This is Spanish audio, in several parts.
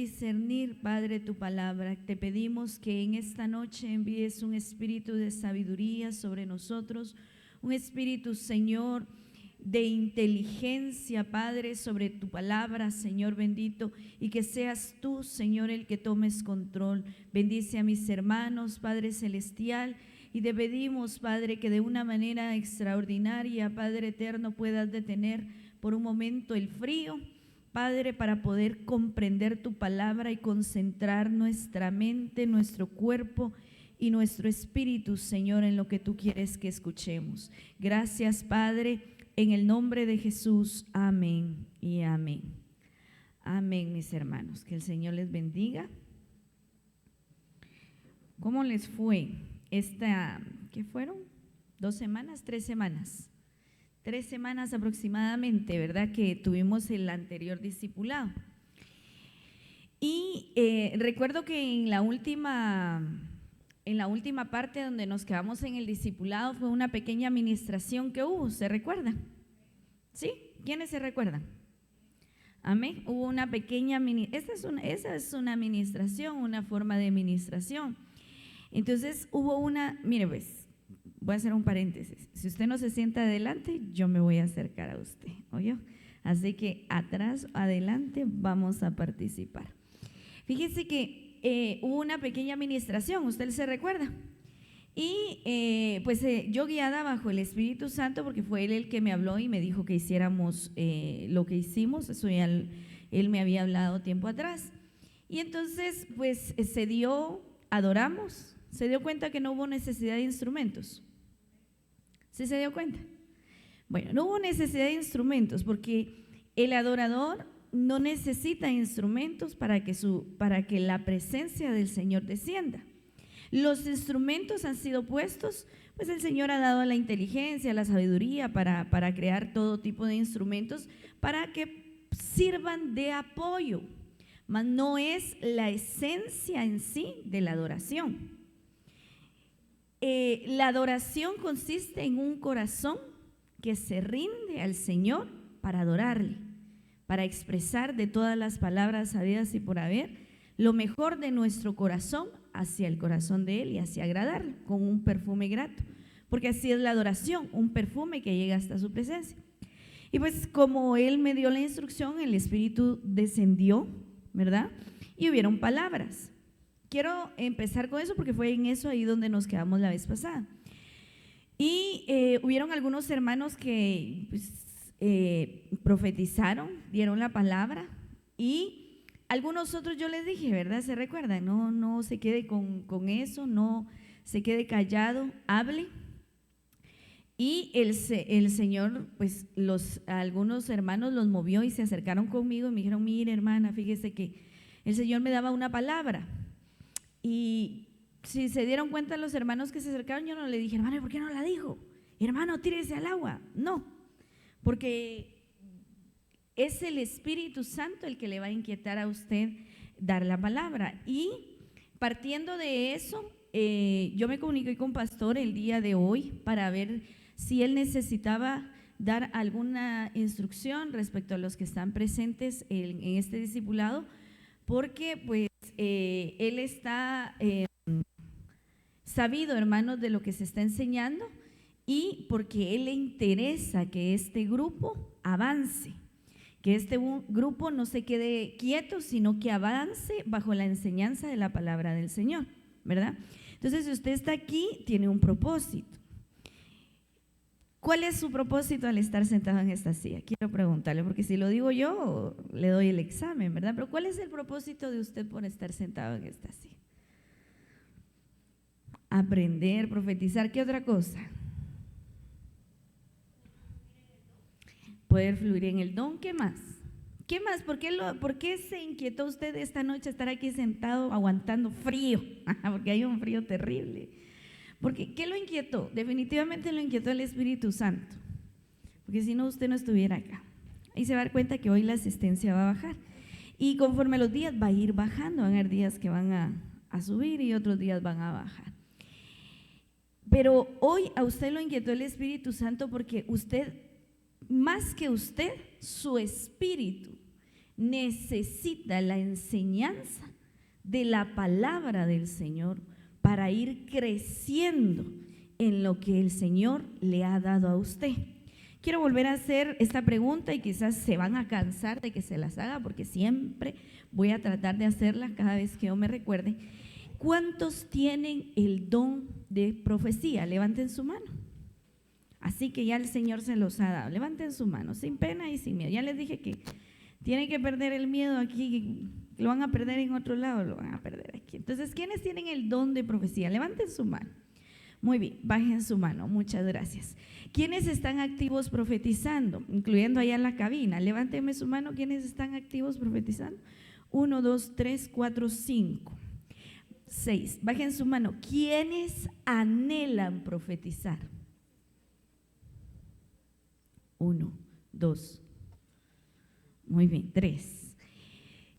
discernir, Padre, tu palabra. Te pedimos que en esta noche envíes un espíritu de sabiduría sobre nosotros, un espíritu, Señor, de inteligencia, Padre, sobre tu palabra, Señor bendito, y que seas tú, Señor, el que tomes control. Bendice a mis hermanos, Padre celestial, y te pedimos, Padre, que de una manera extraordinaria, Padre eterno, puedas detener por un momento el frío, Padre, para poder comprender tu palabra y concentrar nuestra mente, nuestro cuerpo y nuestro espíritu, Señor, en lo que tú quieres que escuchemos. Gracias, Padre, en el nombre de Jesús. Amén y amén. Amén, mis hermanos. Que el Señor les bendiga. ¿Cómo les fue qué fueron? ¿2 semanas? 3 semanas. 3 semanas aproximadamente, ¿verdad? Que tuvimos el anterior discipulado. Y recuerdo que en la última parte donde nos quedamos en el discipulado fue una pequeña administración que hubo, ¿se recuerdan? ¿Sí? ¿Quiénes se recuerdan? Amén. Hubo una pequeña, esa es una administración, una forma de administración. Entonces hubo mire pues, voy a hacer un paréntesis. Si usted no se sienta adelante, yo me voy a acercar a usted, ¿oyó? Así que atrás, adelante, vamos a participar. Fíjese que hubo una pequeña administración, ¿usted se recuerda? Y yo guiada bajo el Espíritu Santo, porque fue Él el que me habló y me dijo que hiciéramos lo que hicimos, eso ya Él me había hablado tiempo atrás. Y entonces pues adoramos, se dio cuenta que no hubo necesidad de instrumentos. ¿Sí se dio cuenta? Bueno, no hubo necesidad de instrumentos porque el adorador no necesita instrumentos para que la presencia del Señor descienda. Los instrumentos han sido puestos, pues el Señor ha dado la inteligencia, la sabiduría para crear todo tipo de instrumentos para que sirvan de apoyo, mas no es la esencia en sí de la adoración. La adoración consiste en un corazón que se rinde al Señor para adorarle, para expresar de todas las palabras habidas y por haber lo mejor de nuestro corazón hacia el corazón de Él y hacia agradarle con un perfume grato, porque así es la adoración, un perfume que llega hasta su presencia. Y pues como Él me dio la instrucción, el Espíritu descendió, ¿verdad? Y hubieron palabras. Quiero empezar con eso porque fue en eso ahí donde nos quedamos la vez pasada. Y hubieron algunos hermanos que profetizaron, dieron la palabra, y algunos otros yo les dije, ¿verdad? ¿Se recuerdan? No se quede con eso, no se quede callado, hable. Y el Señor, pues algunos hermanos los movió y se acercaron conmigo y me dijeron: mire, hermana, fíjese que el Señor me daba una palabra. Y si se dieron cuenta los hermanos que se acercaron, yo no le dije: hermano, ¿por qué no la dijo? Hermano, tírese al agua. No, porque es el Espíritu Santo el que le va a inquietar a usted dar la palabra. Y partiendo de eso, yo me comuniqué con pastor el día de hoy para ver si él necesitaba dar alguna instrucción respecto a los que están presentes en este discipulado, porque pues él está sabido, hermanos, de lo que se está enseñando, y porque él le interesa que este grupo avance, que este grupo no se quede quieto, sino que avance bajo la enseñanza de la palabra del Señor, ¿verdad? Entonces, si usted está aquí, tiene un propósito. ¿Cuál es su propósito al estar sentado en esta silla? Quiero preguntarle, porque si lo digo yo, le doy el examen, ¿verdad? Pero ¿cuál es el propósito de usted por estar sentado en esta silla? Aprender, profetizar, ¿qué otra cosa? Poder fluir en el don, ¿qué más? ¿Qué más? ¿Por qué se inquietó usted esta noche estar aquí sentado aguantando frío? Porque hay un frío terrible. ¿Qué lo inquietó? Definitivamente lo inquietó el Espíritu Santo, porque si no, usted no estuviera acá. Ahí se va a dar cuenta que hoy la asistencia va a bajar, y conforme los días va a ir bajando, van a haber días que van a subir y otros días van a bajar. Pero hoy a usted lo inquietó el Espíritu Santo porque usted, más que usted, su espíritu necesita la enseñanza de la palabra del Señor para ir creciendo en lo que el Señor le ha dado a usted. Quiero volver a hacer esta pregunta y quizás se van a cansar de que se las haga porque siempre voy a tratar de hacerla cada vez que yo me recuerde. ¿Cuántos tienen el don de profecía? Levanten su mano. Así que ya el Señor se los ha dado. Levanten su mano, sin pena y sin miedo. Ya les dije que tienen que perder el miedo aquí, lo van a perder en otro lado, lo van a perder aquí. Entonces, ¿quiénes tienen el don de profecía? Levanten su mano. Muy bien, bajen su mano, muchas gracias. ¿Quiénes están activos profetizando? Incluyendo allá en la cabina. Levántenme su mano, ¿quiénes están activos profetizando? 1, 2, 3, 4, 5, 6. Bajen su mano. ¿Quiénes anhelan profetizar? 1, 2. Muy bien, 3.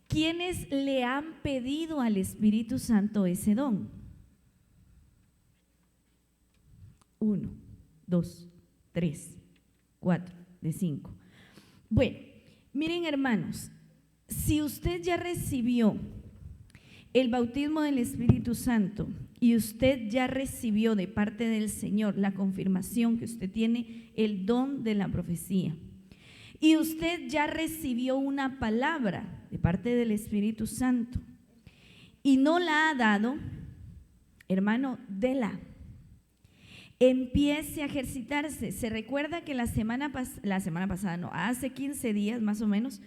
¿Quiénes le han pedido al Espíritu Santo ese don? 1, 2, 3, 4, de 5. Bueno, miren hermanos, si usted ya recibió el bautismo del Espíritu Santo y usted ya recibió de parte del Señor la confirmación que usted tiene el don de la profecía, y usted ya recibió una palabra de parte del Espíritu Santo y no la ha dado, hermano, déla. Empiece a ejercitarse. Se recuerda que la semana pasada, no, hace 15 días más o menos,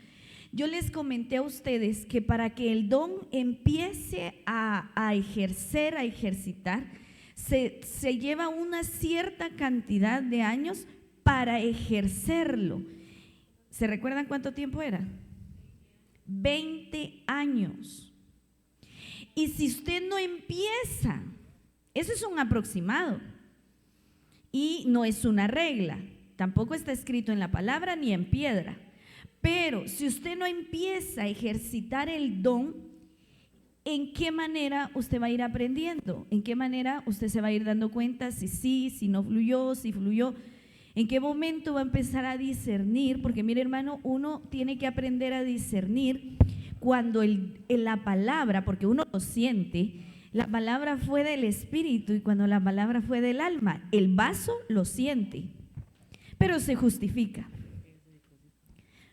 yo les comenté a ustedes que para que el don empiece a ejercer, a ejercitar, se lleva una cierta cantidad de años para ejercerlo. ¿Se recuerdan cuánto tiempo era? 20 años. Y si usted no empieza, eso es un aproximado y no es una regla, tampoco está escrito en la palabra ni en piedra, pero si usted no empieza a ejercitar el don, ¿en qué manera usted va a ir aprendiendo? ¿En qué manera usted se va a ir dando cuenta si sí, si no fluyó, si fluyó? ¿En qué momento va a empezar a discernir? Porque mire hermano, uno tiene que aprender a discernir cuando la palabra, porque uno lo siente, la palabra fue del espíritu y cuando la palabra fue del alma, el vaso lo siente, pero se justifica,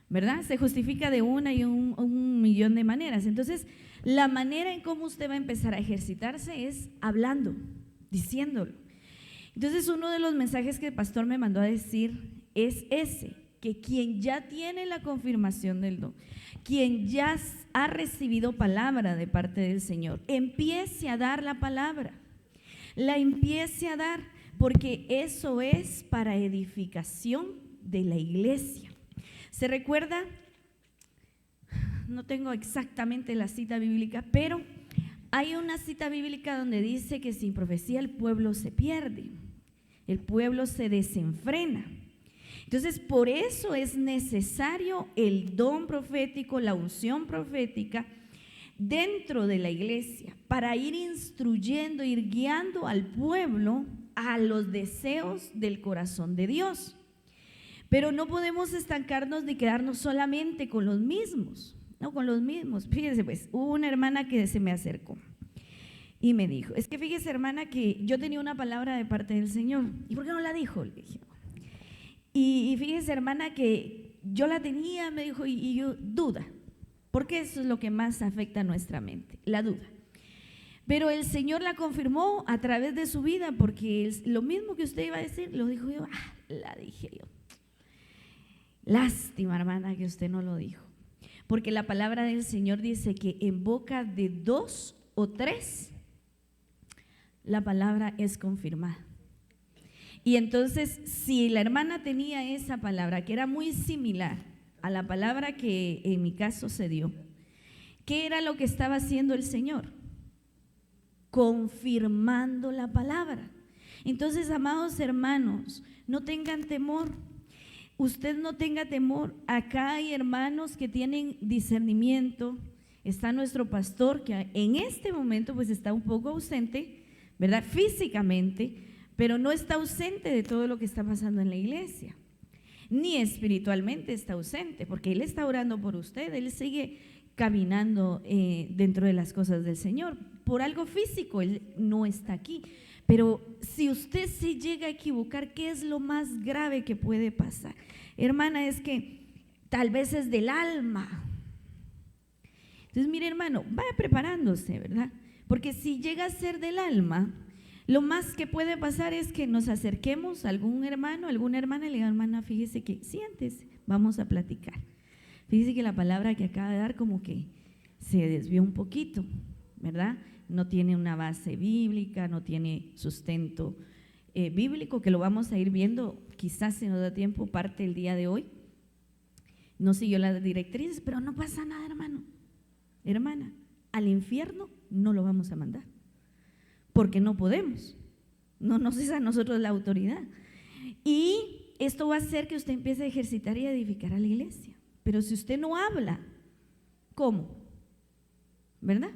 ¿verdad? Se justifica de una y un millón de maneras. Entonces, la manera en cómo usted va a empezar a ejercitarse es hablando, diciéndolo. Entonces, uno de los mensajes que el pastor me mandó a decir es ese, que quien ya tiene la confirmación del don, quien ya ha recibido palabra de parte del Señor, empiece a dar la palabra, la empiece a dar, porque eso es para edificación de la iglesia. ¿Se recuerda? No tengo exactamente la cita bíblica, pero hay una cita bíblica donde dice que sin profecía el pueblo se pierde, el pueblo se desenfrena. Entonces, por eso es necesario el don profético, la unción profética dentro de la iglesia, para ir instruyendo, ir guiando al pueblo a los deseos del corazón de Dios. Pero no podemos estancarnos ni quedarnos solamente con los mismos, no con los mismos. Fíjese pues, hubo una hermana que se me acercó y me dijo, es que fíjese hermana que yo tenía una palabra de parte del Señor. ¿Y por qué no la dijo? Le dije. Y fíjese hermana que yo la tenía, me dijo, y yo duda, porque eso es lo que más afecta a nuestra mente, la duda. Pero el Señor la confirmó a través de su vida, porque lo mismo que usted iba a decir, lo dijo yo, la dije yo. Lástima hermana que usted no lo dijo, porque la palabra del Señor dice que en boca de 2 o 3 la palabra es confirmada. Y entonces, si la hermana tenía esa palabra que era muy similar a la palabra que en mi caso se dio, ¿qué era lo que estaba haciendo el Señor? Confirmando la palabra. Entonces, amados hermanos, no tengan temor. Usted no tenga temor. Acá hay hermanos que tienen discernimiento. Está nuestro pastor que en este momento pues está un poco ausente, ¿verdad? Físicamente, pero no está ausente de todo lo que está pasando en la iglesia. ni espiritualmente está ausente, porque Él está orando por usted, Él sigue caminando dentro de las cosas del Señor. Por algo físico, Él no está aquí. Pero si usted se llega a equivocar, ¿qué es lo más grave que puede pasar? Hermana, es que tal vez es del alma. Entonces, mire, hermano, vaya preparándose, ¿verdad? Porque si llega a ser del alma, lo más que puede pasar es que nos acerquemos a algún hermano, alguna hermana y le diga, hermana, fíjese que siéntese, vamos a platicar. Fíjese que la palabra que acaba de dar como que se desvió un poquito, ¿verdad? No tiene una base bíblica, no tiene sustento bíblico, que lo vamos a ir viendo, quizás si nos da tiempo, parte del día de hoy. No siguió las directrices, pero no pasa nada, hermano, hermana, al infierno no lo vamos a mandar, porque no podemos, no nos es a nosotros la autoridad. Y esto va a hacer que usted empiece a ejercitar y a edificar a la iglesia. Pero si usted no habla, ¿cómo? ¿Verdad?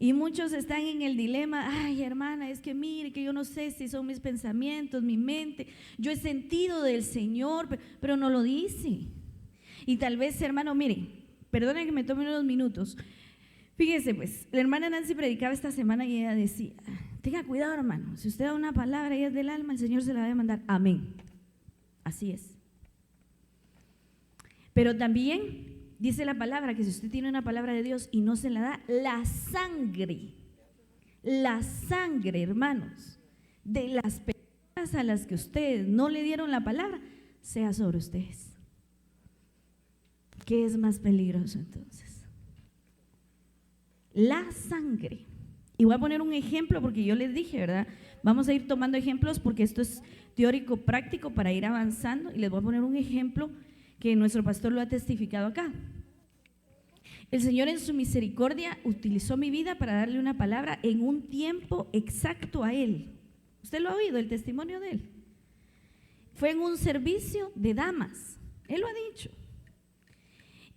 Y muchos están en el dilema, ay hermana, es que mire, que yo no sé si son mis pensamientos, mi mente, yo he sentido del Señor, pero no lo dice. Y tal vez, hermano, mire, perdone que me tome unos minutos. Fíjese pues, la hermana Nancy predicaba esta semana y ella decía, tenga cuidado hermano, si usted da una palabra y es del alma, el Señor se la va a mandar, amén. Así es. Pero también dice la palabra que si usted tiene una palabra de Dios y no se la da, la sangre, hermanos, de las personas a las que ustedes no le dieron la palabra, sea sobre ustedes. ¿Qué es más peligroso entonces? La sangre. Y voy a poner un ejemplo porque yo les dije, ¿verdad? Vamos a ir tomando ejemplos porque esto es teórico práctico para ir avanzando, y les voy a poner un ejemplo que nuestro pastor lo ha testificado acá. El Señor en su misericordia utilizó mi vida para darle una palabra en un tiempo exacto a Él. Usted lo ha oído, el testimonio de Él. Fue en un servicio de damas, Él lo ha dicho.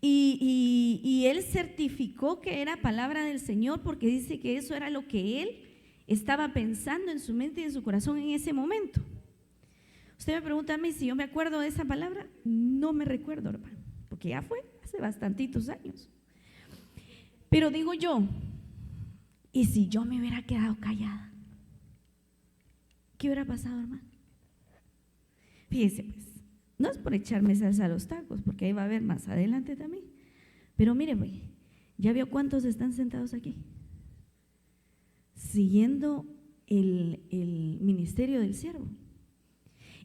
Y Él certificó que era palabra del Señor porque dice que eso era lo que Él estaba pensando en su mente y en su corazón en ese momento. Usted me pregunta a mí si yo me acuerdo de esa palabra. No me recuerdo, hermano, porque ya fue hace bastantitos años. Pero digo yo, ¿y si yo me hubiera quedado callada? ¿Qué hubiera pasado, hermano? Fíjese pues, no es por echarme salsa a los tacos, porque ahí va a haber más adelante también. Pero mire, pues, ¿ya vio cuántos están sentados aquí? Siguiendo el ministerio del siervo.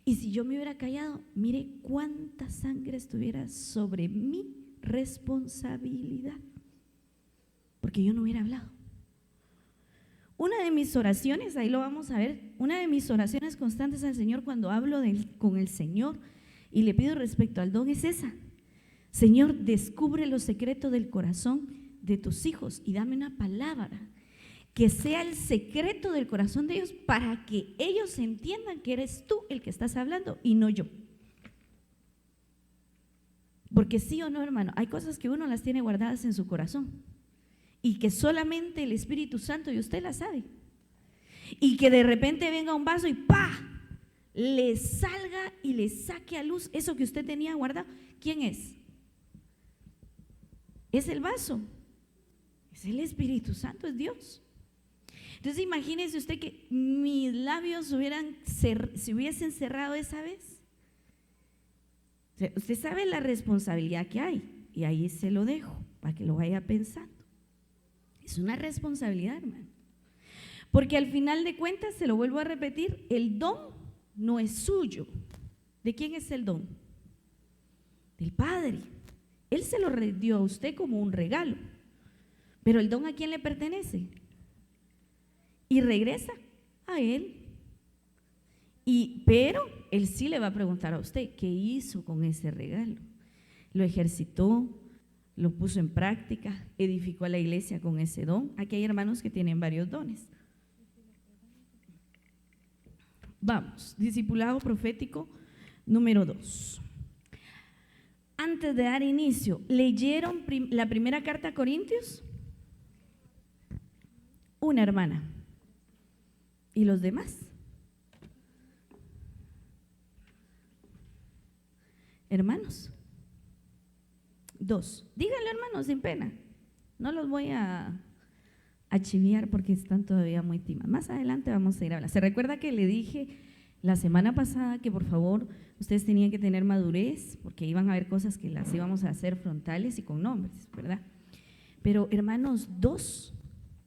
Y si yo me hubiera callado, mire cuánta sangre estuviera sobre mi responsabilidad, porque yo no hubiera hablado. Una de mis oraciones, ahí lo vamos a ver, una de mis oraciones constantes al Señor cuando hablo con el Señor y le pido respecto al don es esa: Señor, descubre los secretos del corazón de tus hijos y dame una palabra que sea el secreto del corazón de ellos para que ellos entiendan que eres tú el que estás hablando y no yo. Porque sí o no, hermano, hay cosas que uno las tiene guardadas en su corazón y que solamente el Espíritu Santo y usted las sabe. Y que de repente venga un vaso y ¡pa! Le salga y le saque a luz eso que usted tenía guardado. ¿Quién es? Es el vaso. Es el Espíritu Santo, es Dios. Entonces imagínese usted que mis labios se hubiesen cerrado esa vez. O sea, usted sabe la responsabilidad que hay y ahí se lo dejo para que lo vaya pensando. Es una responsabilidad, hermano. Porque al final de cuentas, se lo vuelvo a repetir, el don no es suyo. ¿De quién es el don? Del Padre. Él se lo dio a usted como un regalo. Pero el don, ¿a quién le pertenece? Y regresa a Él. Pero Él sí le va a preguntar a usted, ¿qué hizo con ese regalo? ¿Lo ejercitó? ¿Lo puso en práctica? ¿Edificó a la iglesia con ese don? Aquí hay hermanos que tienen varios dones. Vamos, discipulado profético número 2. Antes de dar inicio, ¿leyeron la primera carta a Corintios? Una hermana. ¿Y los demás? hermanos? 2. Díganlo, hermanos, sin pena. No los voy a chiviar porque están todavía muy timados. Más adelante vamos a ir a hablar. ¿Se recuerda que le dije la semana pasada que por favor ustedes tenían que tener madurez porque iban a haber cosas que las íbamos a hacer frontales y con nombres, ¿verdad? Pero hermanos, 2.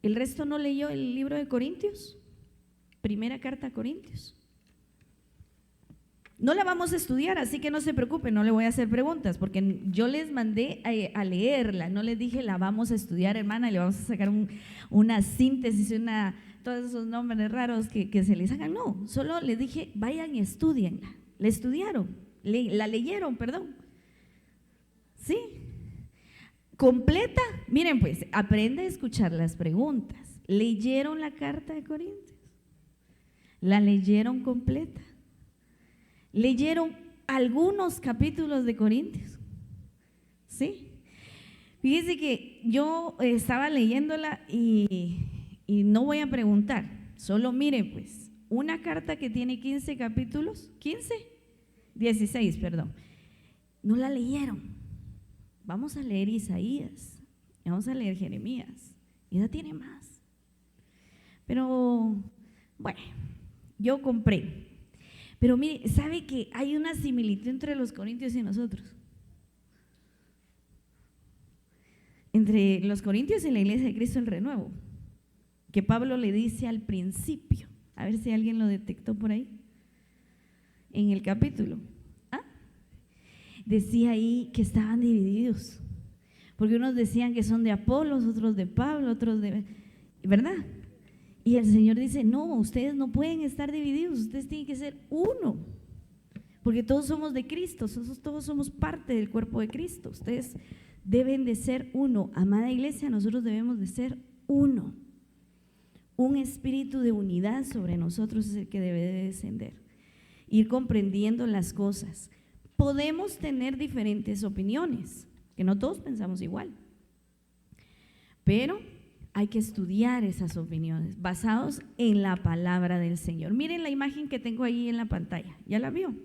¿El resto no leyó el libro de Corintios? Primera carta a Corintios. No la vamos a estudiar, así que no se preocupen, no le voy a hacer preguntas, porque yo les mandé a leerla, no les dije la vamos a estudiar, hermana, le vamos a sacar una síntesis, todos esos nombres raros que se les hagan, no, solo les dije vayan y estudienla. La estudiaron, la leyeron, perdón. ¿Sí? Completa, miren pues, aprende a escuchar las preguntas. ¿Leyeron la carta de Corintios? ¿La leyeron completa? ¿Leyeron algunos capítulos de Corintios? ¿Sí? Fíjense que yo estaba leyéndola y no voy a preguntar, solo miren pues, una carta que tiene 15 capítulos, 16, perdón, no la leyeron. Vamos a leer Isaías, vamos a leer Jeremías, y ya tiene más. Pero, bueno, yo compré. Pero mire, ¿sabe que hay una similitud entre los corintios y nosotros? Entre los corintios y la iglesia de Cristo el Renuevo, que Pablo le dice al principio, a ver si alguien lo detectó por ahí, en el capítulo, decía ahí que estaban divididos, porque unos decían que son de Apolos, otros de Pablo, otros de… ¿verdad? Y el Señor dice, no, ustedes no pueden estar divididos, ustedes tienen que ser uno, porque todos somos de Cristo, todos somos parte del cuerpo de Cristo, ustedes deben de ser uno. Amada iglesia, nosotros debemos de ser uno. Un espíritu de unidad sobre nosotros es el que debe de descender, ir comprendiendo las cosas. Podemos tener diferentes opiniones, que no todos pensamos igual, pero hay que estudiar esas opiniones basados en la palabra del Señor. Miren la imagen que tengo ahí en la pantalla, ¿ya la vio?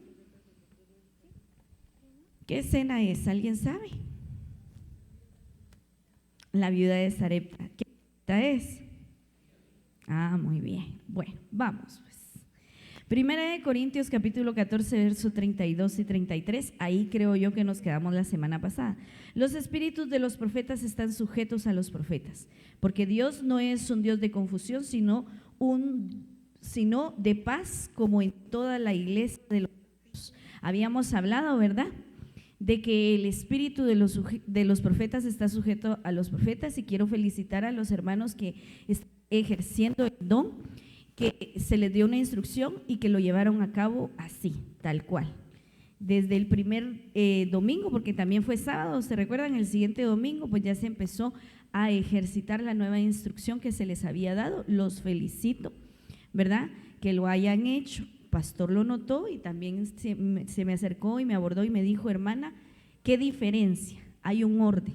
¿Qué escena es? ¿Alguien sabe? La viuda de Sarepta. ¿Qué es? Muy bien. Bueno, vamos pues. Primera de Corintios capítulo 14, verso 32 y 33, ahí creo yo que nos quedamos la semana pasada. Los espíritus de los profetas están sujetos a los profetas, porque Dios no es un Dios de confusión, sino de paz, como en toda la iglesia de los santos. Habíamos hablado, ¿verdad?, de que el espíritu de los profetas está sujeto a los profetas, y quiero felicitar a los hermanos que están ejerciendo el don, que se les dio una instrucción y que lo llevaron a cabo así, tal cual. Desde el primer domingo, porque también fue sábado, ¿se recuerdan? El siguiente domingo pues ya se empezó a ejercitar la nueva instrucción que se les había dado. Los felicito, ¿verdad?, que lo hayan hecho. Pastor lo notó y también se me acercó y me abordó y me dijo, hermana, ¿qué diferencia? Hay un orden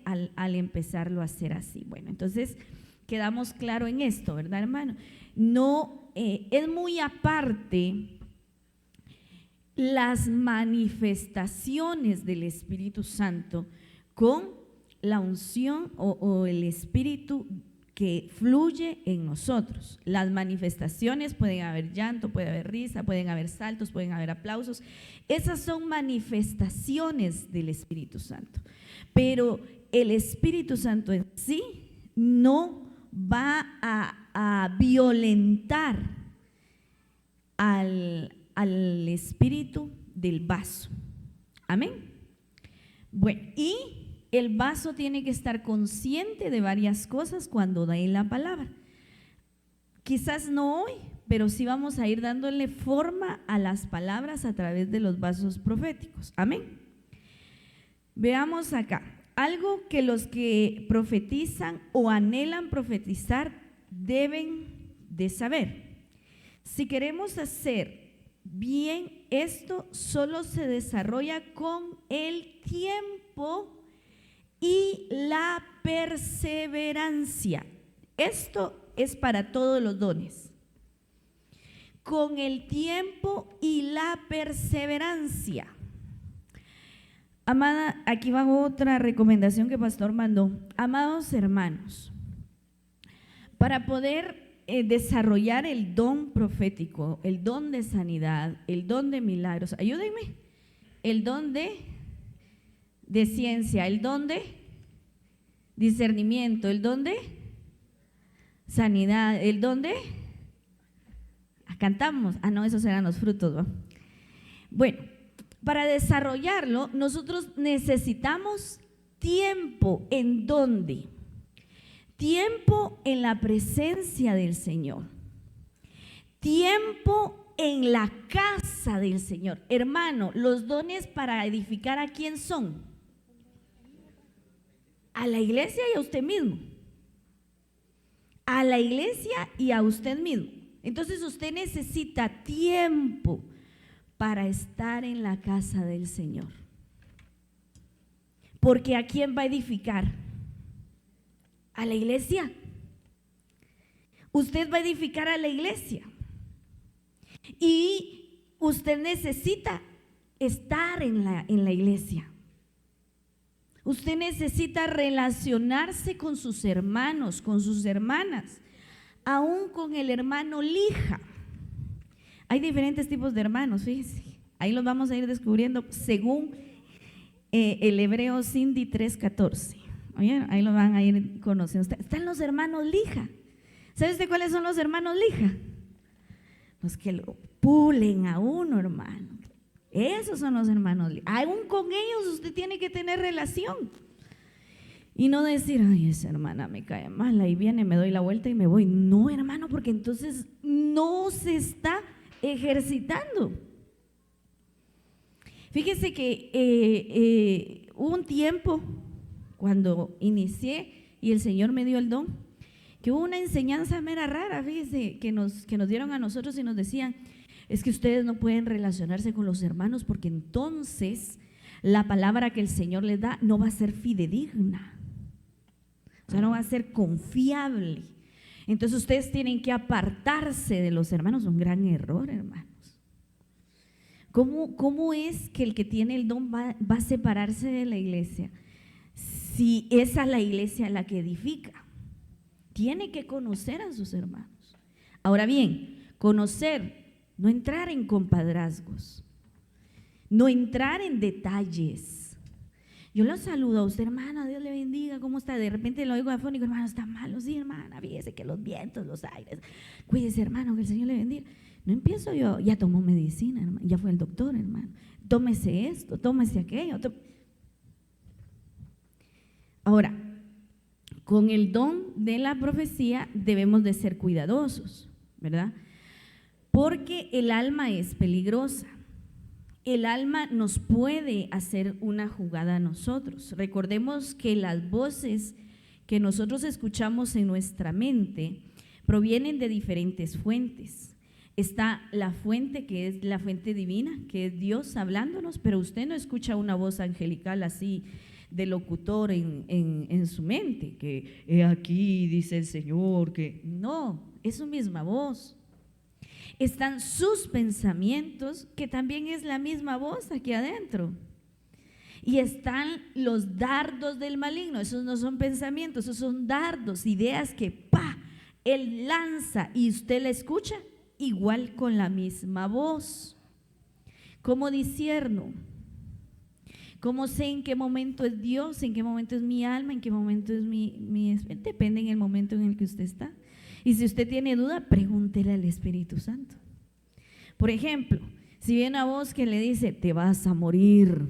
al empezarlo a hacer así. Bueno, entonces quedamos claro en esto, ¿verdad, hermano? No, es muy aparte las manifestaciones del Espíritu Santo con la unción o el Espíritu que fluye en nosotros. Las manifestaciones, pueden haber llanto, puede haber risa, pueden haber saltos, pueden haber aplausos. Esas son manifestaciones del Espíritu Santo. Pero el Espíritu Santo en sí no va a violentar al espíritu del vaso. Amén. Bueno, y el vaso tiene que estar consciente de varias cosas cuando da la palabra. Quizás no hoy, pero sí vamos a ir dándole forma a las palabras a través de los vasos proféticos. Amén. Veamos acá. Algo que los que profetizan o anhelan profetizar deben de saber. Si queremos hacer bien esto, solo se desarrolla con el tiempo y la perseverancia. Esto es para todos los dones. con el tiempo y la perseverancia. Amada, aquí va otra recomendación que Pastor mandó. Amados hermanos, para poder desarrollar el don profético, el don de sanidad, el don de milagros, ayúdenme, el don de ciencia, el don de discernimiento, el don de sanidad, el don de… cantamos, no, esos eran los frutos, ¿va? Bueno, para desarrollarlo nosotros necesitamos tiempo. ¿En dónde? Tiempo en la presencia del Señor, tiempo en la casa del Señor. Hermano, los dones para edificar, ¿a quién son? A la iglesia y a usted mismo. A la iglesia y a usted mismo. Entonces usted necesita tiempo para estar en la casa del Señor. Porque ¿a quién va a edificar? ¿A la iglesia? Usted va a edificar a la iglesia. Y usted necesita estar en la iglesia. Usted necesita relacionarse con sus hermanos, con sus hermanas, aún con el hermano lija. Hay diferentes tipos de hermanos, fíjense. Ahí los vamos a ir descubriendo según el Hebreo Cindy 3:14. ¿Oyeron? Ahí lo van a ir conociendo. Están los hermanos lija. ¿Sabe usted cuáles son los hermanos lija? Los que lo pulen a uno, hermano. Esos son los hermanos lija. Aún con ellos usted tiene que tener relación. Y no decir, ay, esa hermana me cae mal, ahí viene, me doy la vuelta y me voy. No, hermano, porque entonces no se está ejercitando. Fíjese que hubo un tiempo cuando inicié y el Señor me dio el don, que hubo una enseñanza mera rara, fíjese, que nos dieron a nosotros y nos decían, es que ustedes no pueden relacionarse con los hermanos porque entonces la palabra que el Señor les da no va a ser fidedigna. O sea, no va a ser confiable. Entonces ustedes tienen que apartarse de los hermanos. Un gran error, hermanos. ¿Cómo es que el que tiene el don va a separarse de la iglesia? Si esa es la iglesia la que edifica. Tiene que conocer a sus hermanos. Ahora bien, conocer, no entrar en compadrazgos, no entrar en detalles. Yo lo saludo a usted, hermana, Dios le bendiga, ¿cómo está? De repente lo oigo afónico, hermano, está malo, sí, hermana, fíjese que los vientos, los aires, cuídese, hermano, que el Señor le bendiga. No empiezo yo, ya tomó medicina, hermano, ya fue el doctor, hermano, tómese esto, tómese aquello. Ahora, con el don de la profecía debemos de ser cuidadosos, ¿verdad? Porque el alma es peligrosa. El alma nos puede hacer una jugada a nosotros. Recordemos que las voces que nosotros escuchamos en nuestra mente provienen de diferentes fuentes. Está la fuente que es la fuente divina, que es Dios hablándonos, pero usted no escucha una voz angelical así de locutor en su mente, que aquí dice el Señor, que no, es su misma voz. Están sus pensamientos, que también es la misma voz aquí adentro. Y están los dardos del maligno, esos no son pensamientos, esos son dardos, ideas que él lanza y usted la escucha igual con la misma voz. ¿Cómo discierno? ¿Cómo sé en qué momento es Dios, en qué momento es mi alma, en qué momento es mi depende en el momento en el que usted está. Y si usted tiene duda, pregúntele al Espíritu Santo. Por ejemplo, si viene una voz que le dice, te vas a morir,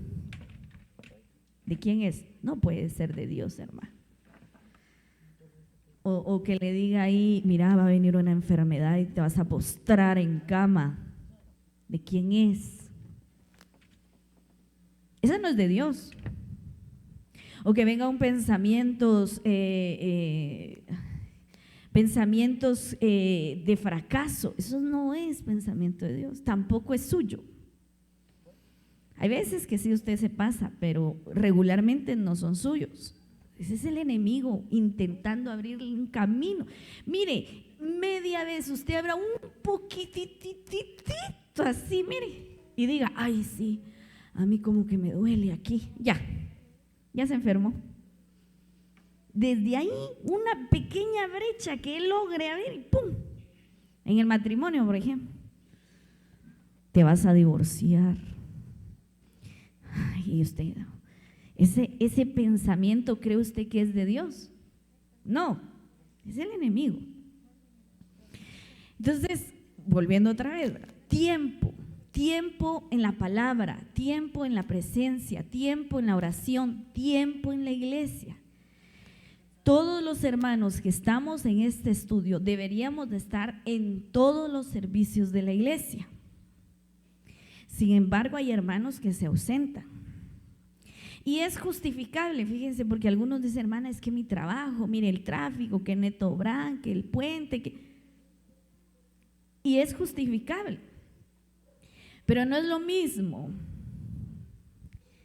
¿de quién es? No puede ser de Dios, hermano. O que le diga ahí, mira, va a venir una enfermedad y te vas a postrar en cama, ¿de quién es? Esa no es de Dios. O que venga un pensamientos de fracaso, eso no es pensamiento de Dios, tampoco es suyo. Hay veces que sí usted se pasa, pero regularmente no son suyos. Ese es el enemigo intentando abrirle un camino. Mire, media vez usted abra un poquitititito así, mire, y diga, ay, sí, a mí como que me duele aquí, ya se enfermó. Desde ahí, una pequeña brecha que él logre abrir y ¡pum! En el matrimonio, por ejemplo, te vas a divorciar. Ay, y usted, ese pensamiento, ¿cree usted que es de Dios? No, es el enemigo. Entonces, volviendo otra vez, ¿verdad? Tiempo en la palabra, tiempo en la presencia, tiempo en la oración, tiempo en la iglesia. Todos los hermanos que estamos en este estudio deberíamos de estar en todos los servicios de la iglesia. Sin embargo, hay hermanos que se ausentan. Y es justificable, fíjense, porque algunos dicen, hermana, es que mi trabajo, mire el tráfico, que Neto Brand, que el puente, y es justificable. Pero no es lo mismo.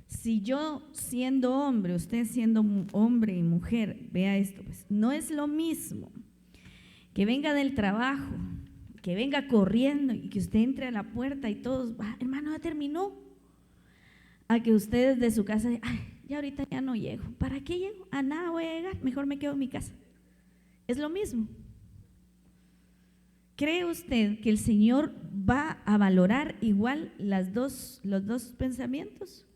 Si yo siendo hombre, usted siendo hombre y mujer, vea esto, pues no es lo mismo que venga del trabajo, que venga corriendo y que usted entre a la puerta y todos, hermano, ya terminó, a que ustedes de su casa, ay, ya ahorita ya no llego. ¿Para qué llego? A nada voy a llegar, mejor me quedo en mi casa. Es lo mismo. ¿Cree usted que el Señor va a valorar igual los dos pensamientos?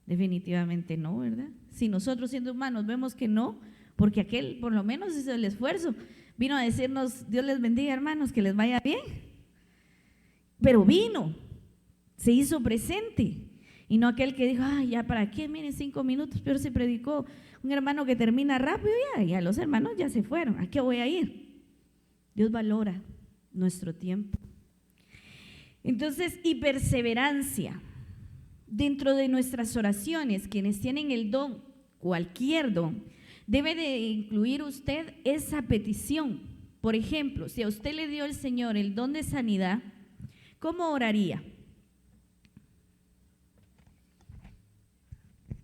Definitivamente no, ¿verdad? Si nosotros siendo humanos vemos que no, porque aquel por lo menos hizo el esfuerzo, vino a decirnos, Dios les bendiga hermanos, que les vaya bien, pero vino, se hizo presente, y no aquel que dijo, ay, ya para qué, miren 5 minutos, pero se predicó un hermano que termina rápido, ya los hermanos ya se fueron, ¿a qué voy a ir? Dios valora nuestro tiempo. Entonces, y perseverancia. Dentro de nuestras oraciones, quienes tienen el don, cualquier don, debe de incluir usted esa petición. Por ejemplo, si a usted le dio el Señor el don de sanidad, ¿cómo oraría?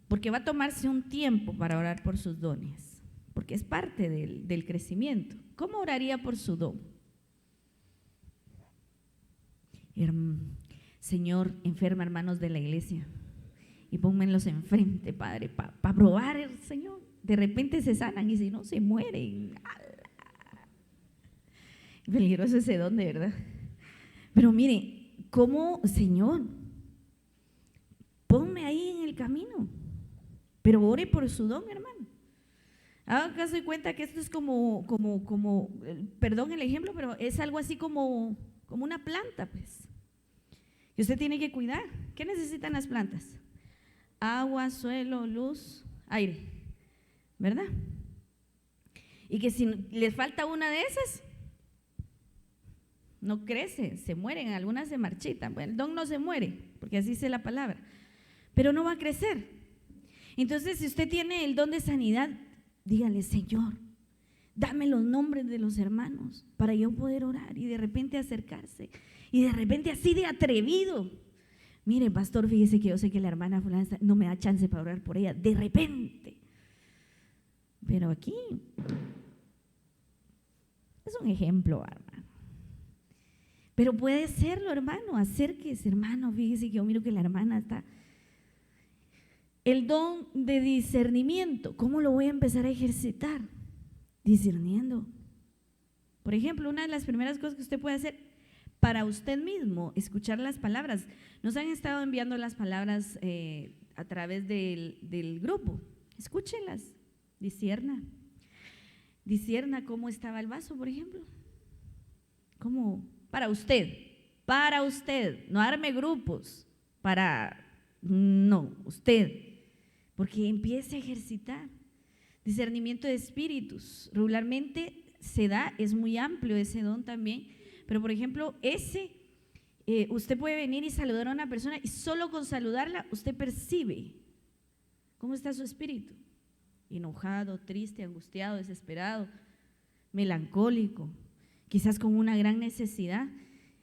Porque va a tomarse un tiempo para orar por sus dones, porque es parte del crecimiento. ¿Cómo oraría por su don? Señor, enferma hermanos de la iglesia y pónmelos enfrente, Padre, para probar el Señor. De repente se sanan y si no, se mueren. Peligroso ese don, de verdad. Pero mire, ¿cómo, Señor? Ponme ahí en el camino, pero ore por su don, hermano. Haga caso y cuenta que esto es como, perdón el ejemplo, pero es algo así como una planta, pues. Y usted tiene que cuidar. ¿Qué necesitan las plantas? Agua, suelo, luz, aire, ¿verdad? Y que si les falta una de esas, no crece, se mueren, algunas se marchitan. Bueno, el don no se muere, porque así dice la palabra, pero no va a crecer. Entonces, si usted tiene el don de sanidad, dígale, Señor, dame los nombres de los hermanos para yo poder orar y de repente acercarse. Y de repente así de atrevido, mire pastor, fíjese que yo sé que la hermana fulana no me da chance para orar por ella, de repente. Pero aquí es un ejemplo, hermano. Pero puede serlo, hermano, acérquese, hermano, fíjese que yo miro que la hermana está. El don de discernimiento, ¿cómo lo voy a empezar a ejercitar? Discerniendo. Por ejemplo, una de las primeras cosas que usted puede hacer para usted mismo, escuchar las palabras. Nos han estado enviando las palabras a través del grupo. Escúchelas, discierna. Discierna cómo estaba el vaso, por ejemplo. ¿Cómo? Para usted, no arme grupos, no, usted. Porque empiece a ejercitar. Discernimiento de espíritus, regularmente se da, es muy amplio ese don también. Pero por ejemplo, usted puede venir y saludar a una persona y solo con saludarla usted percibe cómo está su espíritu. Enojado, triste, angustiado, desesperado, melancólico, quizás con una gran necesidad.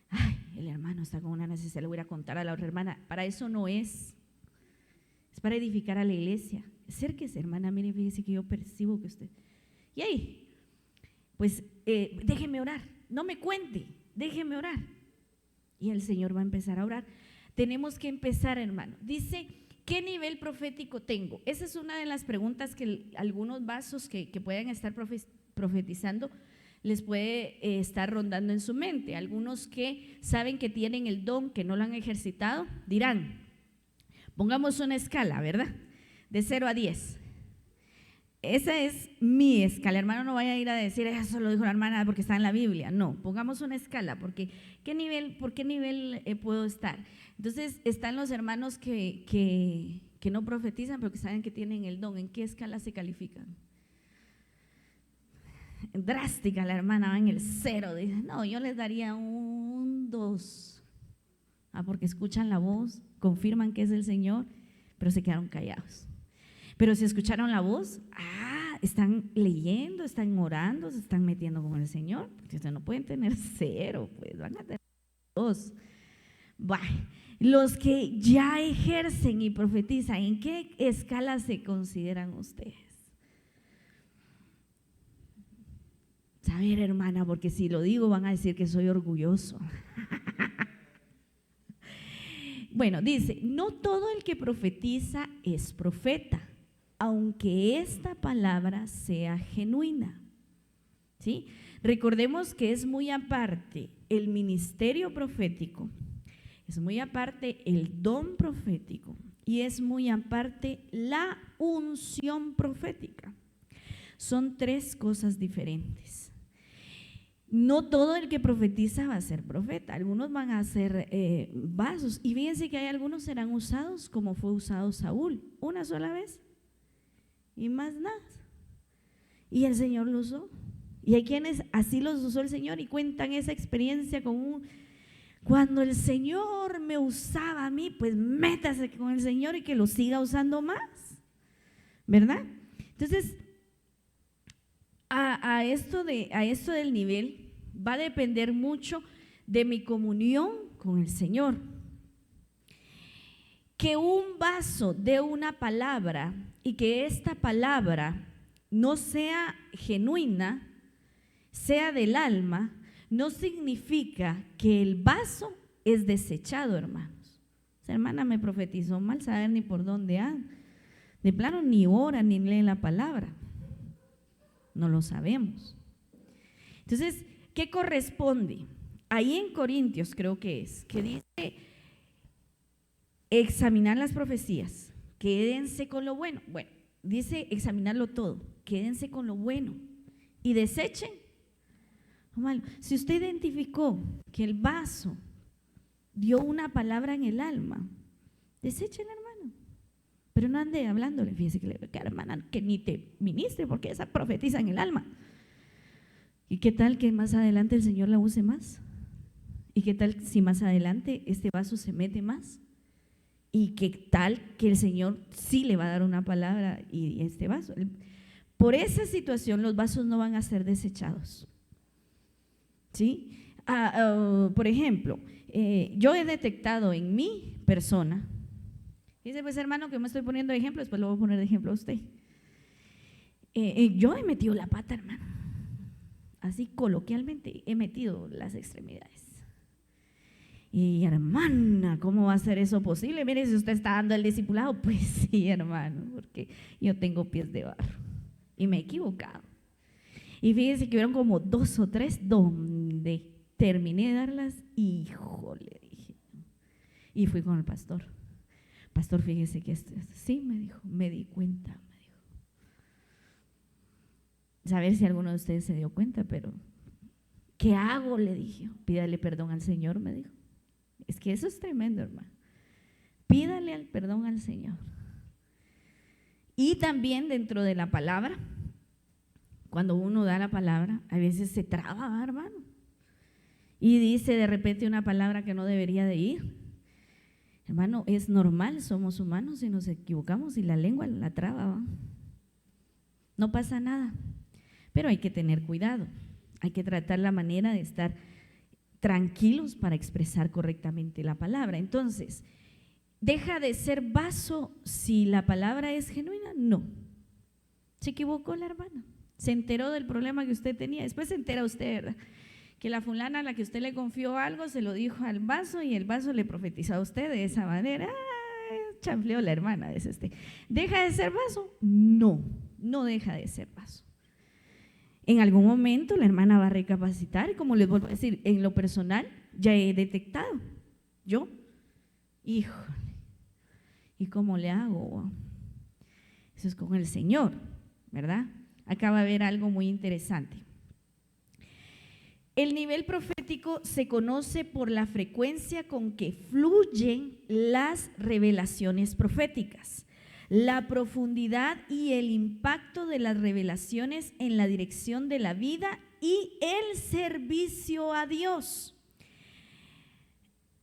Ay, el hermano está con una necesidad, le voy a contar a la otra hermana. Para eso no es para edificar a la iglesia. Acérquese, hermana, mire, fíjese que yo percibo que usted… Y ahí, pues déjeme orar, no me cuente, déjeme orar. Y el Señor va a empezar a orar. Tenemos que empezar, hermano. Dice, ¿qué nivel profético tengo? Esa es una de las preguntas que algunos vasos que puedan estar profetizando les puede estar rondando en su mente. Algunos que saben que tienen el don, que no lo han ejercitado, dirán, pongamos una escala, ¿verdad? De 0 a 10. Esa es mi escala, hermano, no vaya a ir a decir, eso lo dijo la hermana porque está en la Biblia. No, pongamos una escala, porque ¿por qué nivel puedo estar? Entonces, están los hermanos que no profetizan, pero que saben que tienen el don. ¿En qué escala se califican? Drástica la hermana, va en el 0. Dice, no, yo les daría un 2. Porque escuchan la voz, confirman que es el Señor, pero se quedaron callados. Pero si escucharon la voz, están leyendo, están orando, se están metiendo con el Señor. Porque ustedes no pueden tener 0, pues van a tener 2. Los que ya ejercen y profetizan, ¿en qué escala se consideran ustedes? Saber, hermana, porque si lo digo van a decir que soy orgulloso. Bueno, dice, no todo el que profetiza es profeta, aunque esta palabra sea genuina. ¿Sí? Recordemos que es muy aparte el ministerio profético, es muy aparte el don profético y es muy aparte la unción profética. Son 3 cosas diferentes. No todo el que profetiza va a ser profeta, algunos van a ser vasos, y fíjense que hay algunos serán usados como fue usado Saúl, una sola vez y más nada, y el Señor lo usó. Y hay quienes así los usó el Señor y cuentan esa experiencia cuando el Señor me usaba a mí, pues métase con el Señor y que lo siga usando más, ¿verdad? Entonces, a esto del nivel va a depender mucho de mi comunión con el Señor. Que un vaso dé una palabra y que esta palabra no sea genuina, sea del alma, no significa que el vaso es desechado, hermanos. Esa hermana me profetizó mal saber ni por dónde anda. De plano ni ora ni lee la palabra. No lo sabemos. Entonces, ¿qué corresponde? Ahí en Corintios creo que dice examinar las profecías, quédense con lo bueno. Bueno, dice examinarlo todo, quédense con lo bueno y desechen lo malo. Si usted identificó que el vaso dio una palabra en el alma, desechen, hermano, pero no ande hablándole. Fíjese que hermana, que ni te ministre porque esa profetiza en el alma. ¿Y qué tal que más adelante el Señor la use más? ¿Y qué tal si más adelante este vaso se mete más? ¿Y qué tal que el Señor sí le va a dar una palabra y este vaso? Por esa situación los vasos no van a ser desechados. ¿Sí? Por ejemplo, yo he detectado en mi persona, dice pues hermano que me estoy poniendo de ejemplo, después lo voy a poner de ejemplo a usted. Yo he metido la pata, hermano, así coloquialmente he metido las extremidades. Y hermana, ¿cómo va a ser eso posible? Mire, si usted está dando el discipulado, pues sí, hermano, porque yo tengo pies de barro y me he equivocado. Y fíjense que hubieron como 2 o 3 donde terminé de darlas y híjole, dije. Y fui con el pastor. Pastor, fíjese que esto, sí, me dijo, me di cuenta, me dijo. Saber si alguno de ustedes se dio cuenta, pero ¿qué hago? Le dije, pídale perdón al Señor, me dijo. Es que eso es tremendo, hermano. Pídale el perdón al Señor. Y también dentro de la palabra, cuando uno da la palabra, a veces se traba, hermano, y dice de repente una palabra que no debería de ir. Hermano, es normal, somos humanos y nos equivocamos y la lengua la traba, ¿va? No pasa nada, pero hay que tener cuidado, hay que tratar la manera de estar tranquilos para expresar correctamente la palabra. Entonces, ¿deja de ser vaso si la palabra es genuina? No. ¿Se equivocó la hermana? Se enteró del problema que usted tenía. Después se entera usted, ¿verdad? Que la fulana a la que usted le confió algo se lo dijo al vaso y el vaso le profetizó a usted de esa manera. ¡Ay, chanfleó la hermana! Dice usted. ¿Deja de ser vaso? No, no deja de ser vaso. En algún momento la hermana va a recapacitar y, como les vuelvo a decir, en lo personal ya he detectado yo, híjole, ¿y cómo le hago? Eso es con el Señor, ¿verdad? Acá va a haber algo muy interesante. El nivel profético se conoce por la frecuencia con que fluyen las revelaciones proféticas, la profundidad y el impacto de las revelaciones en la dirección de la vida y el servicio a Dios.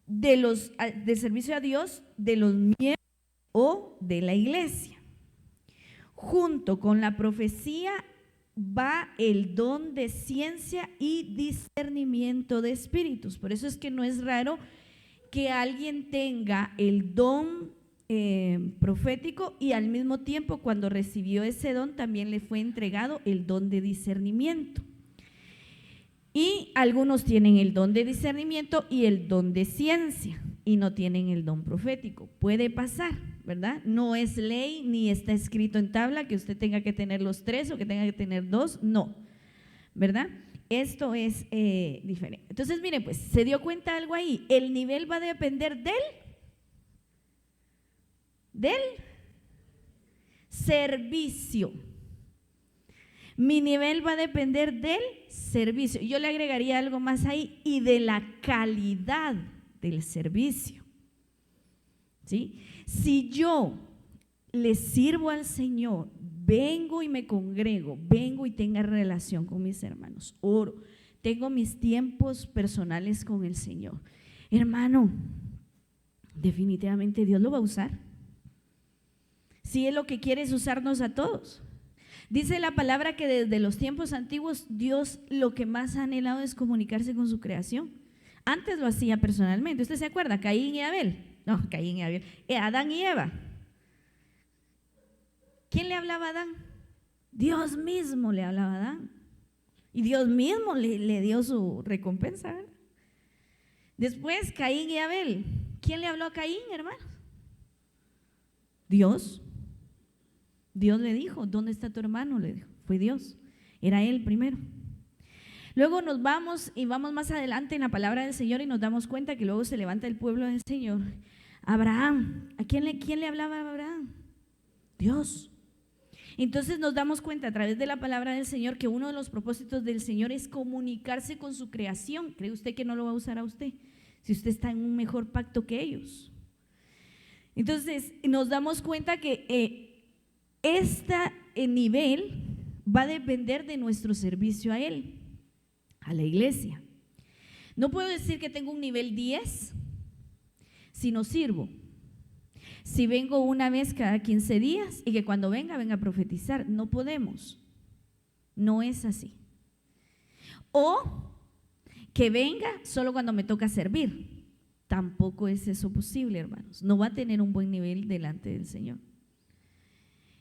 De servicio a Dios de los miembros o de la iglesia. Junto con la profecía va el don de ciencia y discernimiento de espíritus. Por eso es que no es raro que alguien tenga el don profético y al mismo tiempo, cuando recibió ese don, también le fue entregado el don de discernimiento. Y algunos tienen el don de discernimiento y el don de ciencia y no tienen el don profético. Puede pasar, ¿verdad? No es ley ni está escrito en tabla que usted tenga que tener los 3 o que tenga que tener 2, no, ¿verdad? Esto es diferente. Entonces, miren, pues, ¿se dio cuenta algo ahí? El nivel va a depender del servicio. Mi nivel va a depender del servicio. Yo le agregaría algo más ahí, y de la calidad del servicio. ¿Sí? Si yo le sirvo al Señor, vengo y me congrego, vengo y tengo relación con mis hermanos, oro, tengo mis tiempos personales con el Señor, hermano, definitivamente Dios lo va a usar. Si Él lo que quiere es usarnos a todos. Dice la palabra que desde los tiempos antiguos Dios lo que más ha anhelado es comunicarse con su creación. Antes lo hacía personalmente. ¿Usted se acuerda? Caín y Abel. No, Caín y Abel. Adán y Eva. ¿Quién le hablaba a Adán? Dios mismo le hablaba a Adán. Y Dios mismo le dio su recompensa, ¿verdad? Después, Caín y Abel. ¿Quién le habló a Caín, hermanos? Dios. Dios le dijo, ¿dónde está tu hermano? Le dijo, fue Dios, era él primero. Luego nos vamos y vamos más adelante en la palabra del Señor y nos damos cuenta que luego se levanta el pueblo del Señor. Abraham, ¿a quién le hablaba a Abraham? Dios. Entonces nos damos cuenta a través de la palabra del Señor que uno de los propósitos del Señor es comunicarse con su creación. ¿Cree usted que no lo va a usar a usted? Si usted está en un mejor pacto que ellos. Entonces nos damos cuenta que este nivel va a depender de nuestro servicio a Él, a la iglesia. No puedo decir que tengo un nivel 10 si no sirvo. Si vengo una vez cada 15 días y que cuando venga a profetizar, no podemos. No es así. O que venga solo cuando me toca servir. Tampoco es eso posible, hermanos. No va a tener un buen nivel delante del Señor.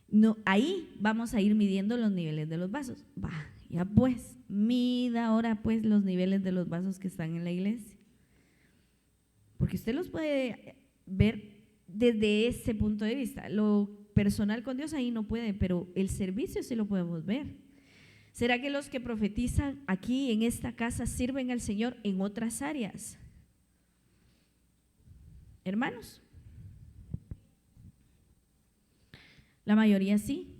No, ahí vamos a ir midiendo los niveles de los vasos. Ya pues, mida ahora pues los niveles de los vasos que están en la iglesia. Porque usted los puede ver desde ese punto de vista. Lo personal con Dios ahí no puede, pero el servicio sí lo podemos ver. ¿Será que los que profetizan aquí en esta casa sirven al Señor en otras áreas? Hermanos, la mayoría sí.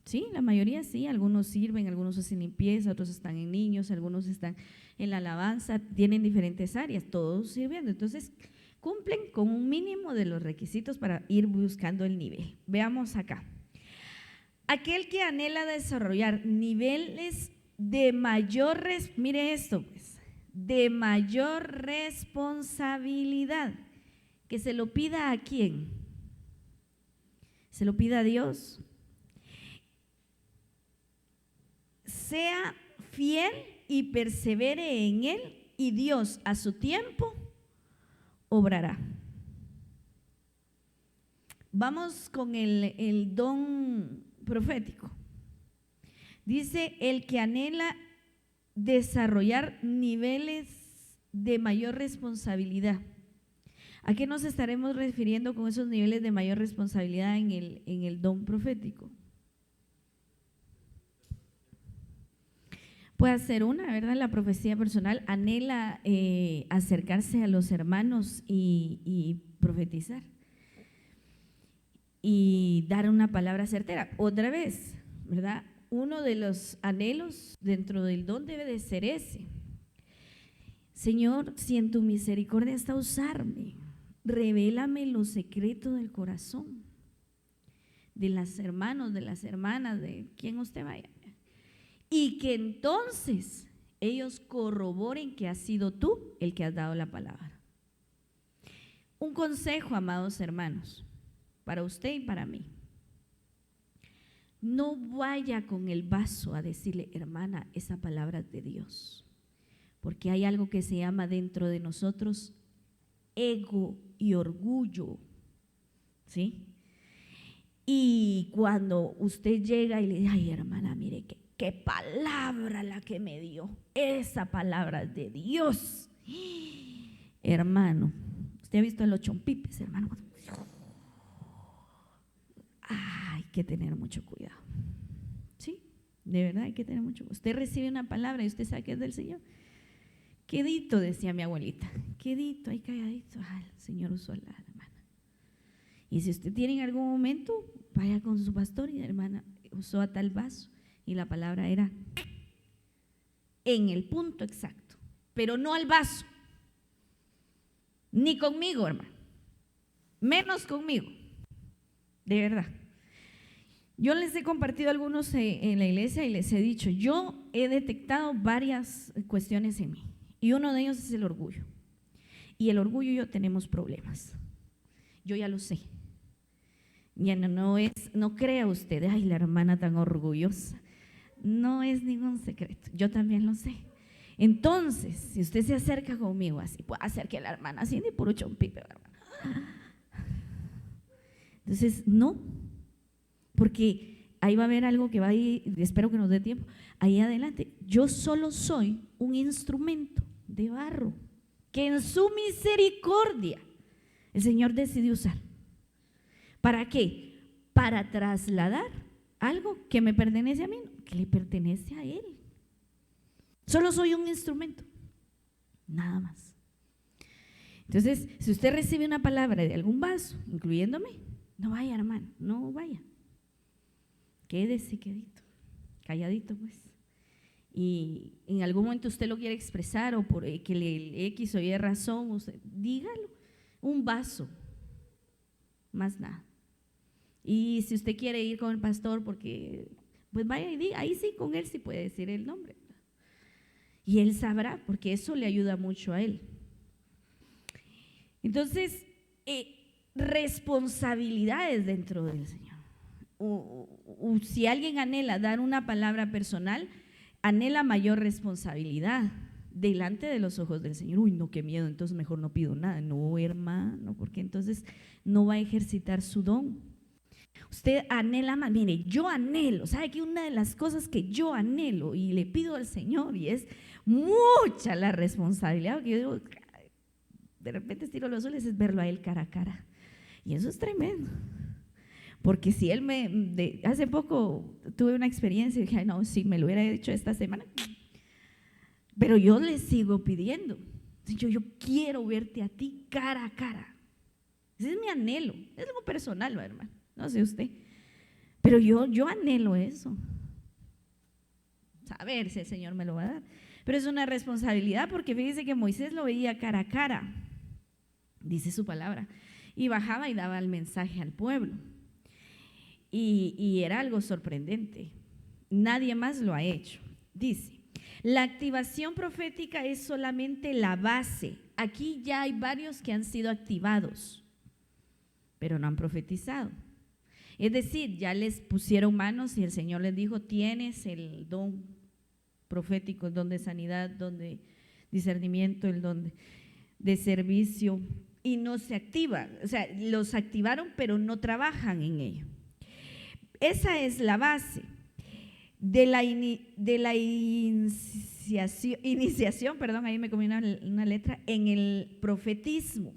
Sí, la mayoría sí, algunos sirven, algunos hacen limpieza, otros están en niños, algunos están en la alabanza, tienen diferentes áreas, todos sirviendo. Entonces, cumplen con un mínimo de los requisitos para ir buscando el nivel. Veamos acá. Aquel que anhela desarrollar niveles de mayor, mire esto pues, de mayor responsabilidad, que se lo pida ¿a quién? Se lo pida a Dios. Sea fiel y persevere en Él, y Dios a su tiempo obrará. Vamos con el don profético. Dice, el que anhela desarrollar niveles de mayor responsabilidad. ¿A qué nos estaremos refiriendo con esos niveles de mayor responsabilidad en el don profético? Puede ser una, ¿verdad? La profecía personal anhela acercarse a los hermanos y profetizar y dar una palabra certera. Otra vez, ¿verdad? Uno de los anhelos dentro del don debe de ser ese. Señor, si en tu misericordia está usarme, revélame los secretos del corazón de los hermanos, de las hermanas, de quien usted vaya. Y que entonces ellos corroboren que has sido tú el que has dado la palabra. Un consejo, amados hermanos, para usted y para mí. No vaya con el vaso a decirle, hermana, esa palabra es de Dios. Porque hay algo que se llama dentro de nosotros ego y orgullo, ¿sí? Y cuando usted llega y le dice, ay hermana, mire qué palabra la que me dio, esa palabra es de Dios. Hermano, usted ha visto a los chompipes, hermano. Hay que tener mucho cuidado, ¿sí? De verdad hay que tener mucho cuidado. Usted recibe una palabra y usted sabe que es del Señor. Quedito, decía mi abuelita, quedito, ahí calladito. Ah, el Señor usó a la hermana. Y si usted tiene en algún momento, vaya con su pastor y la hermana usó a tal vaso y la palabra era en el punto exacto, pero no al vaso, ni conmigo, hermano, menos conmigo, de verdad. Yo les he compartido algunos en la iglesia y les he dicho, yo he detectado varias cuestiones en mí. Y uno de ellos es el orgullo. Y el orgullo y yo tenemos problemas. Yo ya lo sé. Ya no crea usted, ay, la hermana tan orgullosa. No es ningún secreto. Yo también lo sé. Entonces, si usted se acerca conmigo así, puede hacer que la hermana así ni puro chompipe, hermana. Entonces, no. Porque ahí va a haber algo que va a ir, espero que nos dé tiempo, ahí adelante. Yo solo soy un instrumento de barro que en su misericordia el Señor decidió usar. ¿Para qué? Para trasladar algo que me pertenece a mí, que le pertenece a Él. Solo soy un instrumento, nada más. Entonces, si usted recibe una palabra de algún vaso, incluyéndome, no vaya, hermano, no vaya. Quédese quedito, calladito pues. Y en algún momento usted lo quiere expresar o por que le X o Y razón, usted, dígalo, un vaso, más nada. Y si usted quiere ir con el pastor, porque pues vaya y diga, ahí sí, con él sí puede decir el nombre. Y él sabrá, porque eso le ayuda mucho a él. Entonces, responsabilidades dentro del Señor. Si alguien anhela dar una palabra personal, anhela mayor responsabilidad delante de los ojos del Señor. Uy, no, qué miedo, entonces mejor no pido nada. No, hermano, porque entonces no va a ejercitar su don. Usted anhela más. Mire, yo anhelo, ¿sabe que una de las cosas que yo anhelo y le pido al Señor, y es mucha la responsabilidad, porque yo digo, de repente estiro los ojos, es verlo a Él cara a cara. Y eso es tremendo. Porque si Él hace poco tuve una experiencia y dije, ay, no, si me lo hubiera hecho esta semana, pero yo le sigo pidiendo. Yo quiero verte a ti cara a cara. Ese es mi anhelo, es algo personal, hermano, no sé usted, pero yo anhelo eso. A ver si el Señor me lo va a dar. Pero es una responsabilidad, porque fíjese que Moisés lo veía cara a cara, dice su palabra, y bajaba y daba el mensaje al pueblo. Y era algo sorprendente. Nadie más lo ha hecho. Dice, la activación profética es solamente la base. Aquí ya hay varios que han sido activados, pero no han profetizado. Es decir, ya les pusieron manos y el Señor les dijo, tienes el don profético, el don de sanidad, el don de discernimiento, el don de servicio, y no se activan. O sea, los activaron, pero no trabajan en ello. Esa es la base. de la iniciación, perdón, ahí me comí una letra, en el profetismo.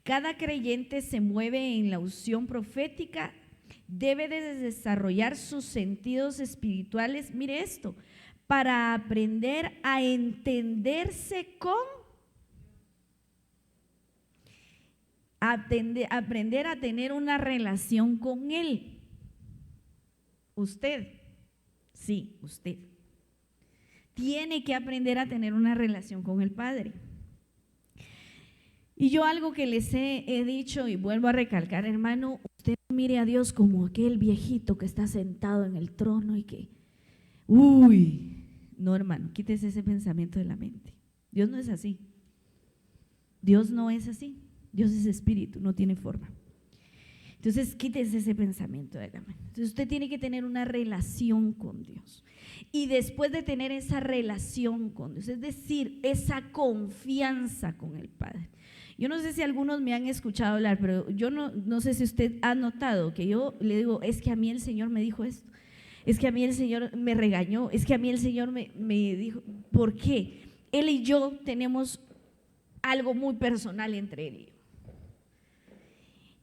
Cada creyente se mueve en la unción profética, debe de desarrollar sus sentidos espirituales, mire esto, para aprender a entenderse aprender a tener una relación con Él. Usted, sí, usted tiene que aprender a tener una relación con el Padre. Y yo algo que les he dicho y vuelvo a recalcar, hermano, usted mire a Dios como aquel viejito que está sentado en el trono y que, no, hermano, quítese ese pensamiento de la mente. Dios no es así. Dios no es así. Dios es espíritu, no tiene forma. Entonces, quítese ese pensamiento de la mente. Entonces, usted tiene que tener una relación con Dios. Y después de tener esa relación con Dios, es decir, esa confianza con el Padre. Yo no sé si algunos me han escuchado hablar, pero yo no sé si usted ha notado que yo le digo, es que a mí el Señor me dijo esto, es que a mí el Señor me regañó, es que a mí el Señor me dijo, ¿por qué? Él y yo tenemos algo muy personal entre él y yo.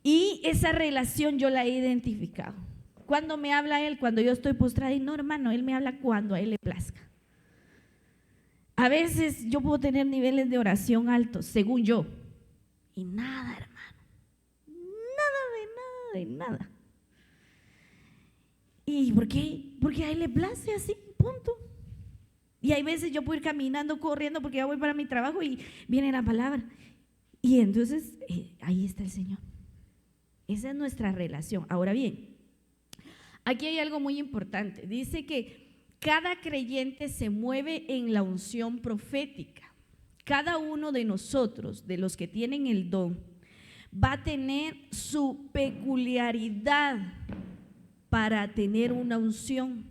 Y esa relación yo la he identificado. Cuando me habla él, cuando yo estoy postrada, y no, hermano, él me habla cuando a él le plazca. A veces yo puedo tener niveles de oración altos, según yo, y nada, hermano, nada de nada. ¿Y por qué? Porque a él le place así, punto. Y hay veces yo puedo ir caminando, corriendo, porque ya voy para mi trabajo y viene la palabra. Y entonces ahí está el Señor. Esa es nuestra relación. Ahora bien, aquí hay algo muy importante. Dice que cada creyente se mueve en la unción profética. Cada uno de nosotros, de los que tienen el don, va a tener su peculiaridad para tener una unción,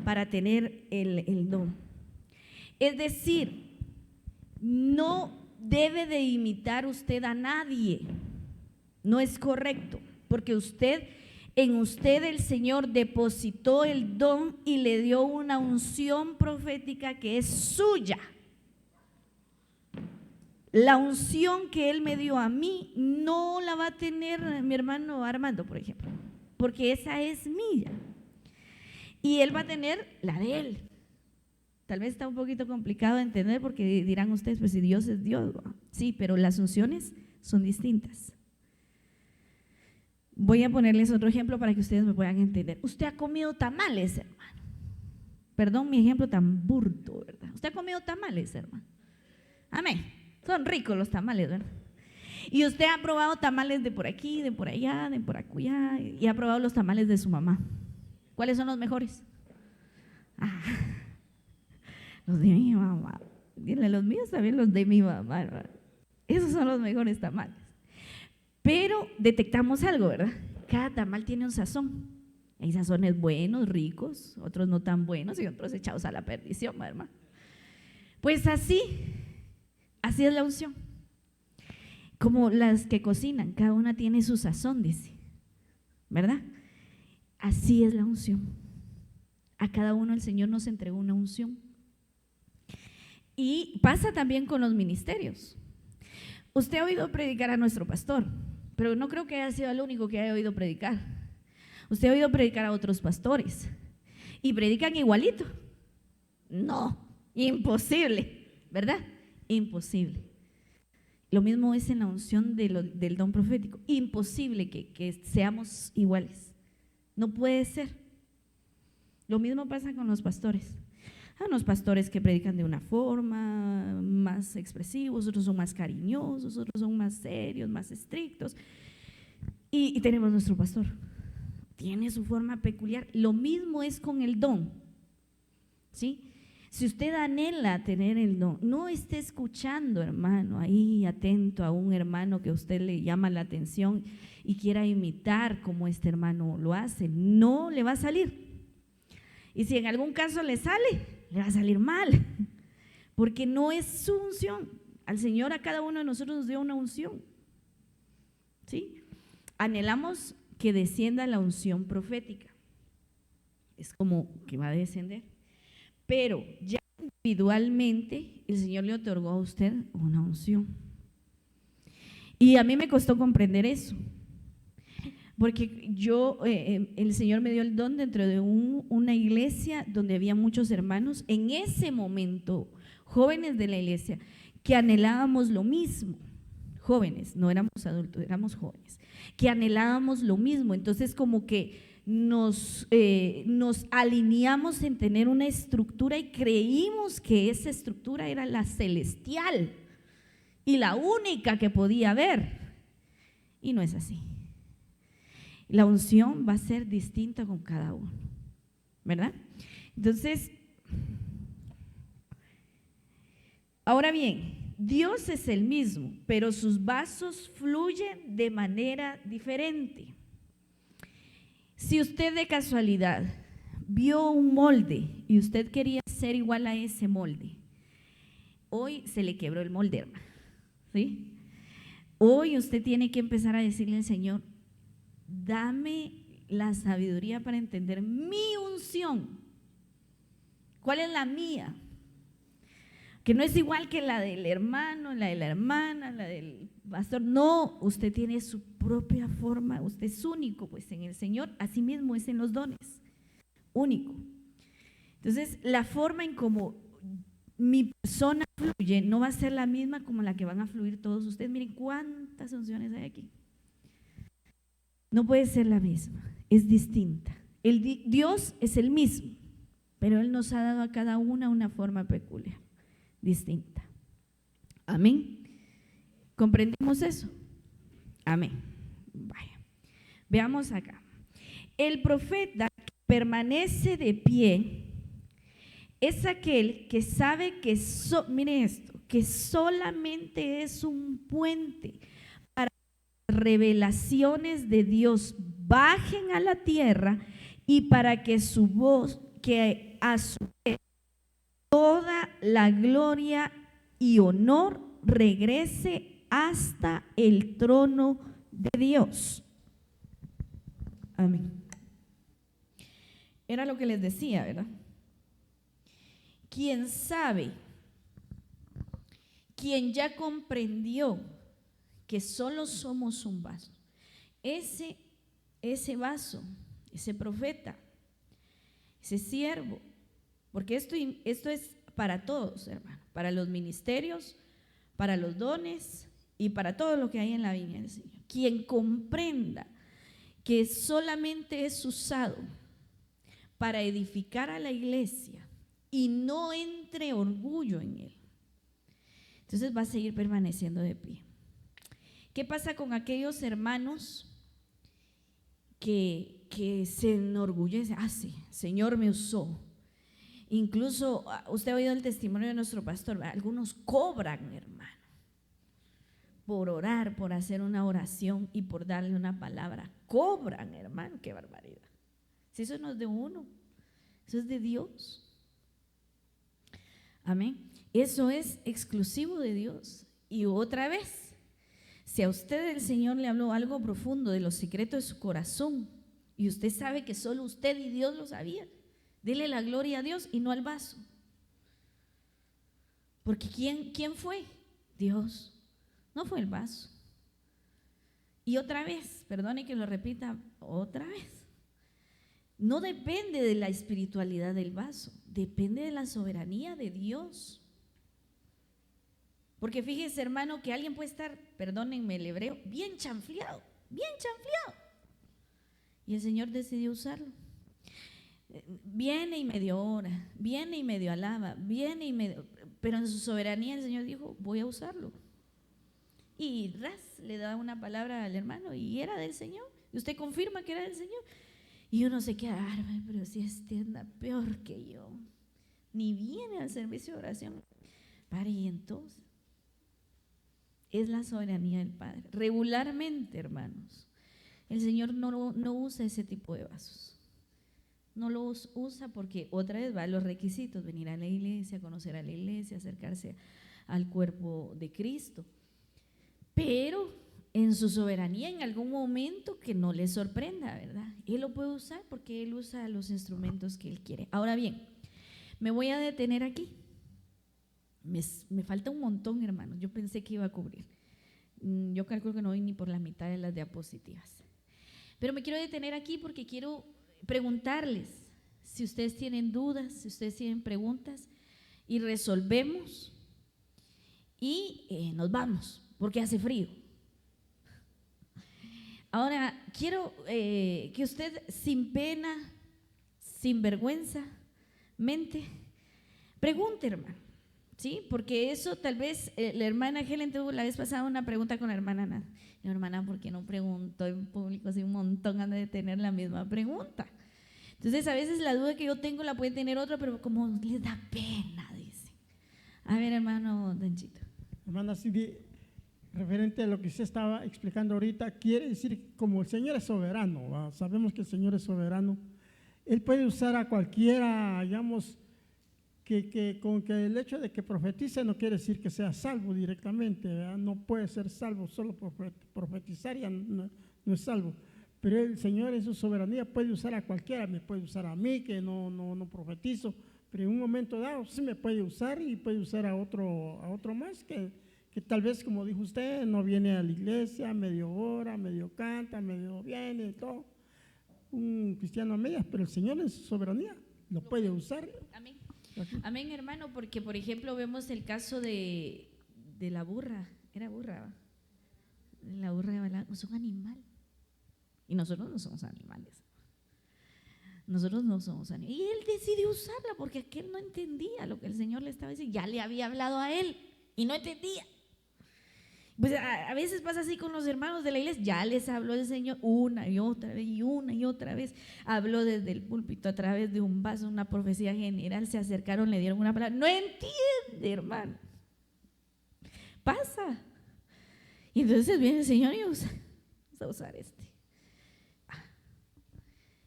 para tener el don. Es decir, no debe de imitar usted a nadie. No es correcto, porque en usted el Señor depositó el don y le dio una unción profética que es suya. La unción que Él me dio a mí no la va a tener mi hermano Armando, por ejemplo, porque esa es mía. Y Él va a tener la de Él. Tal vez está un poquito complicado de entender porque dirán ustedes, pues si Dios es Dios, ¿no? Sí, pero las unciones son distintas. Voy a ponerles otro ejemplo para que ustedes me puedan entender. Usted ha comido tamales, hermano. Perdón mi ejemplo tan burdo, ¿verdad? Usted ha comido tamales, hermano. Amén. Son ricos los tamales, ¿verdad? Y usted ha probado tamales de por aquí, de por allá, de por acullá, y ha probado los tamales de su mamá. ¿Cuáles son los mejores? Los de mi mamá. Dile, los míos también, los de mi mamá, ¿verdad? Esos son los mejores tamales. Pero detectamos algo, ¿verdad? Cada tamal tiene un sazón. Hay sazones buenos, ricos, otros no tan buenos y otros echados a la perdición, hermano. Pues así es la unción. Como las que cocinan, cada una tiene su sazón, dice, ¿verdad? Así es la unción. A cada uno el Señor nos entregó una unción. Y pasa también con los ministerios. Usted ha oído predicar a nuestro pastor, pero no creo que haya sido el único que haya oído predicar. Usted ha oído predicar a otros pastores y predican igualito. No, imposible, ¿verdad? Imposible. Lo mismo es en la unción del don profético. Imposible que seamos iguales. No puede ser. Lo mismo pasa con los pastores. Hay unos pastores que predican de una forma más expresivos, otros son más cariñosos, otros son más serios, más estrictos. Y tenemos nuestro pastor. Tiene su forma peculiar. Lo mismo es con el don. ¿Sí? Si usted anhela tener el don, no esté escuchando, hermano, ahí atento a un hermano que a usted le llama la atención y quiera imitar como este hermano lo hace. No le va a salir. Y si en algún caso le sale, le va a salir mal, porque no es su unción. Al Señor a cada uno de nosotros nos dio una unción. ¿Sí? Anhelamos que descienda la unción profética. es como que va a descender. Pero ya individualmente el Señor le otorgó a usted una unción. Y a mí me costó comprender eso, porque el Señor me dio el don dentro de una iglesia donde había muchos hermanos, en ese momento, jóvenes de la iglesia, que anhelábamos lo mismo. Jóvenes, no éramos adultos, éramos jóvenes, que anhelábamos lo mismo. Entonces como que nos alineamos en tener una estructura y creímos que esa estructura era la celestial y la única que podía haber, y no es así. La unción va a ser distinta con cada uno, ¿verdad? Entonces, ahora bien, Dios es el mismo, pero sus vasos fluyen de manera diferente. Si usted de casualidad vio un molde y usted quería ser igual a ese molde, hoy se le quebró el molde, hermano, ¿sí? Hoy usted tiene que empezar a decirle al Señor: dame la sabiduría para entender mi unción. ¿Cuál es la mía? Que no es igual que la del hermano, la de la hermana, la del pastor. No, usted tiene su propia forma, usted es único, pues en el Señor, así mismo es en los dones, único. Entonces, la forma en cómo mi persona fluye no va a ser la misma como la que van a fluir todos ustedes. Miren cuántas unciones hay aquí. No puede ser la misma, es distinta. Dios es el mismo, pero Él nos ha dado a cada una forma peculiar, distinta. Amén. ¿Comprendimos eso? Amén. Vaya. Veamos acá. El profeta que permanece de pie es aquel que sabe que, mire esto, que solamente es un puente para que las revelaciones de Dios bajen a la tierra y para que su voz, que a su vez toda la gloria y honor regrese hasta el trono de Dios. Amén. Era lo que les decía, ¿verdad? Quien sabe, quien ya comprendió que solo somos un vaso, ese vaso, ese profeta, ese siervo, porque esto es para todos, hermano, para los ministerios, para los dones y para todo lo que hay en la viña del Señor. Quien comprenda que solamente es usado para edificar a la iglesia y no entre orgullo en él, entonces va a seguir permaneciendo de pie. ¿Qué pasa con aquellos hermanos que se enorgullecen? Sí, Señor me usó. Incluso usted ha oído el testimonio de nuestro pastor, algunos cobran, hermano, por orar, por hacer una oración y por darle una palabra. Cobran, hermano, qué barbaridad. Si eso no es de uno, eso es de Dios. Amén. Eso es exclusivo de Dios. Y otra vez, si a usted el Señor le habló algo profundo de los secretos de su corazón y usted sabe que solo usted y Dios lo sabían, dele la gloria a Dios y no al vaso. Porque ¿quién fue? Dios. No fue el vaso. Y otra vez, perdone que lo repita otra vez, no depende de la espiritualidad del vaso, depende de la soberanía de Dios. Porque fíjese, hermano, que alguien puede estar, perdónenme el hebreo, bien chanfleado, y el Señor decidió usarlo. Viene y medio ora, viene y medio alaba, pero en su soberanía el Señor dijo: voy a usarlo. Y le da una palabra al hermano y era del Señor. Y usted confirma que era del Señor. Y uno se queda: pero si este anda peor que yo, ni viene al servicio de oración. Y entonces es la soberanía del Padre. Regularmente, hermanos, el Señor no usa ese tipo de vasos. No los usa porque otra vez va a los requisitos: venir a la iglesia, conocer a la iglesia, acercarse al cuerpo de Cristo. Pero en su soberanía en algún momento que no le sorprenda, ¿verdad? Él lo puede usar porque Él usa los instrumentos que Él quiere. Ahora bien, me voy a detener aquí. Me falta un montón, hermanos. Yo pensé que iba a cubrir. Yo calculo que no voy ni por la mitad de las diapositivas. Pero me quiero detener aquí porque quiero preguntarles si ustedes tienen dudas, si ustedes tienen preguntas, y resolvemos y nos vamos, porque hace frío. Ahora, quiero que usted sin pena, sin vergüenza, mente, pregunte, hermano, ¿sí? Porque eso tal vez la hermana Helen tuvo la vez pasada una pregunta con la hermana Nada. La hermana, ¿por qué no preguntó en público? Si un montón han de tener la misma pregunta. Entonces, a veces la duda que yo tengo la puede tener otra, pero como les da pena, dicen. A ver, hermano Danchito. Hermana Cindy, referente a lo que usted estaba explicando ahorita, quiere decir que como el Señor es soberano, ¿va? Sabemos que el Señor es soberano, Él puede usar a cualquiera, digamos, con que el hecho de que profetice no quiere decir que sea salvo directamente, ¿verdad? No puede ser salvo solo por profetizar, ya no es salvo. Pero el Señor en su soberanía puede usar a cualquiera, me puede usar a mí que no profetizo, pero en un momento dado sí me puede usar y puede usar a otro más que tal vez, como dijo usted, no viene a la iglesia, medio ora, medio canta, medio viene, todo, un cristiano a medias, pero el Señor en su soberanía lo puede usar. Amén. Amén, hermano, porque por ejemplo vemos el caso de la burra, era burra, ¿va? La burra de Balaam es un animal. Y nosotros no somos animales. Nosotros no somos animales. Y él decidió usarla porque aquel no entendía lo que el Señor le estaba diciendo. Ya le había hablado a él y no entendía. Pues a veces pasa así con los hermanos de la iglesia. Ya les habló el Señor una y otra vez y una y otra vez. Habló desde el púlpito a través de un vaso, una profecía general. Se acercaron, le dieron una palabra. No entiende, hermano. Pasa. Y entonces viene el Señor y usa. Vamos a usar este.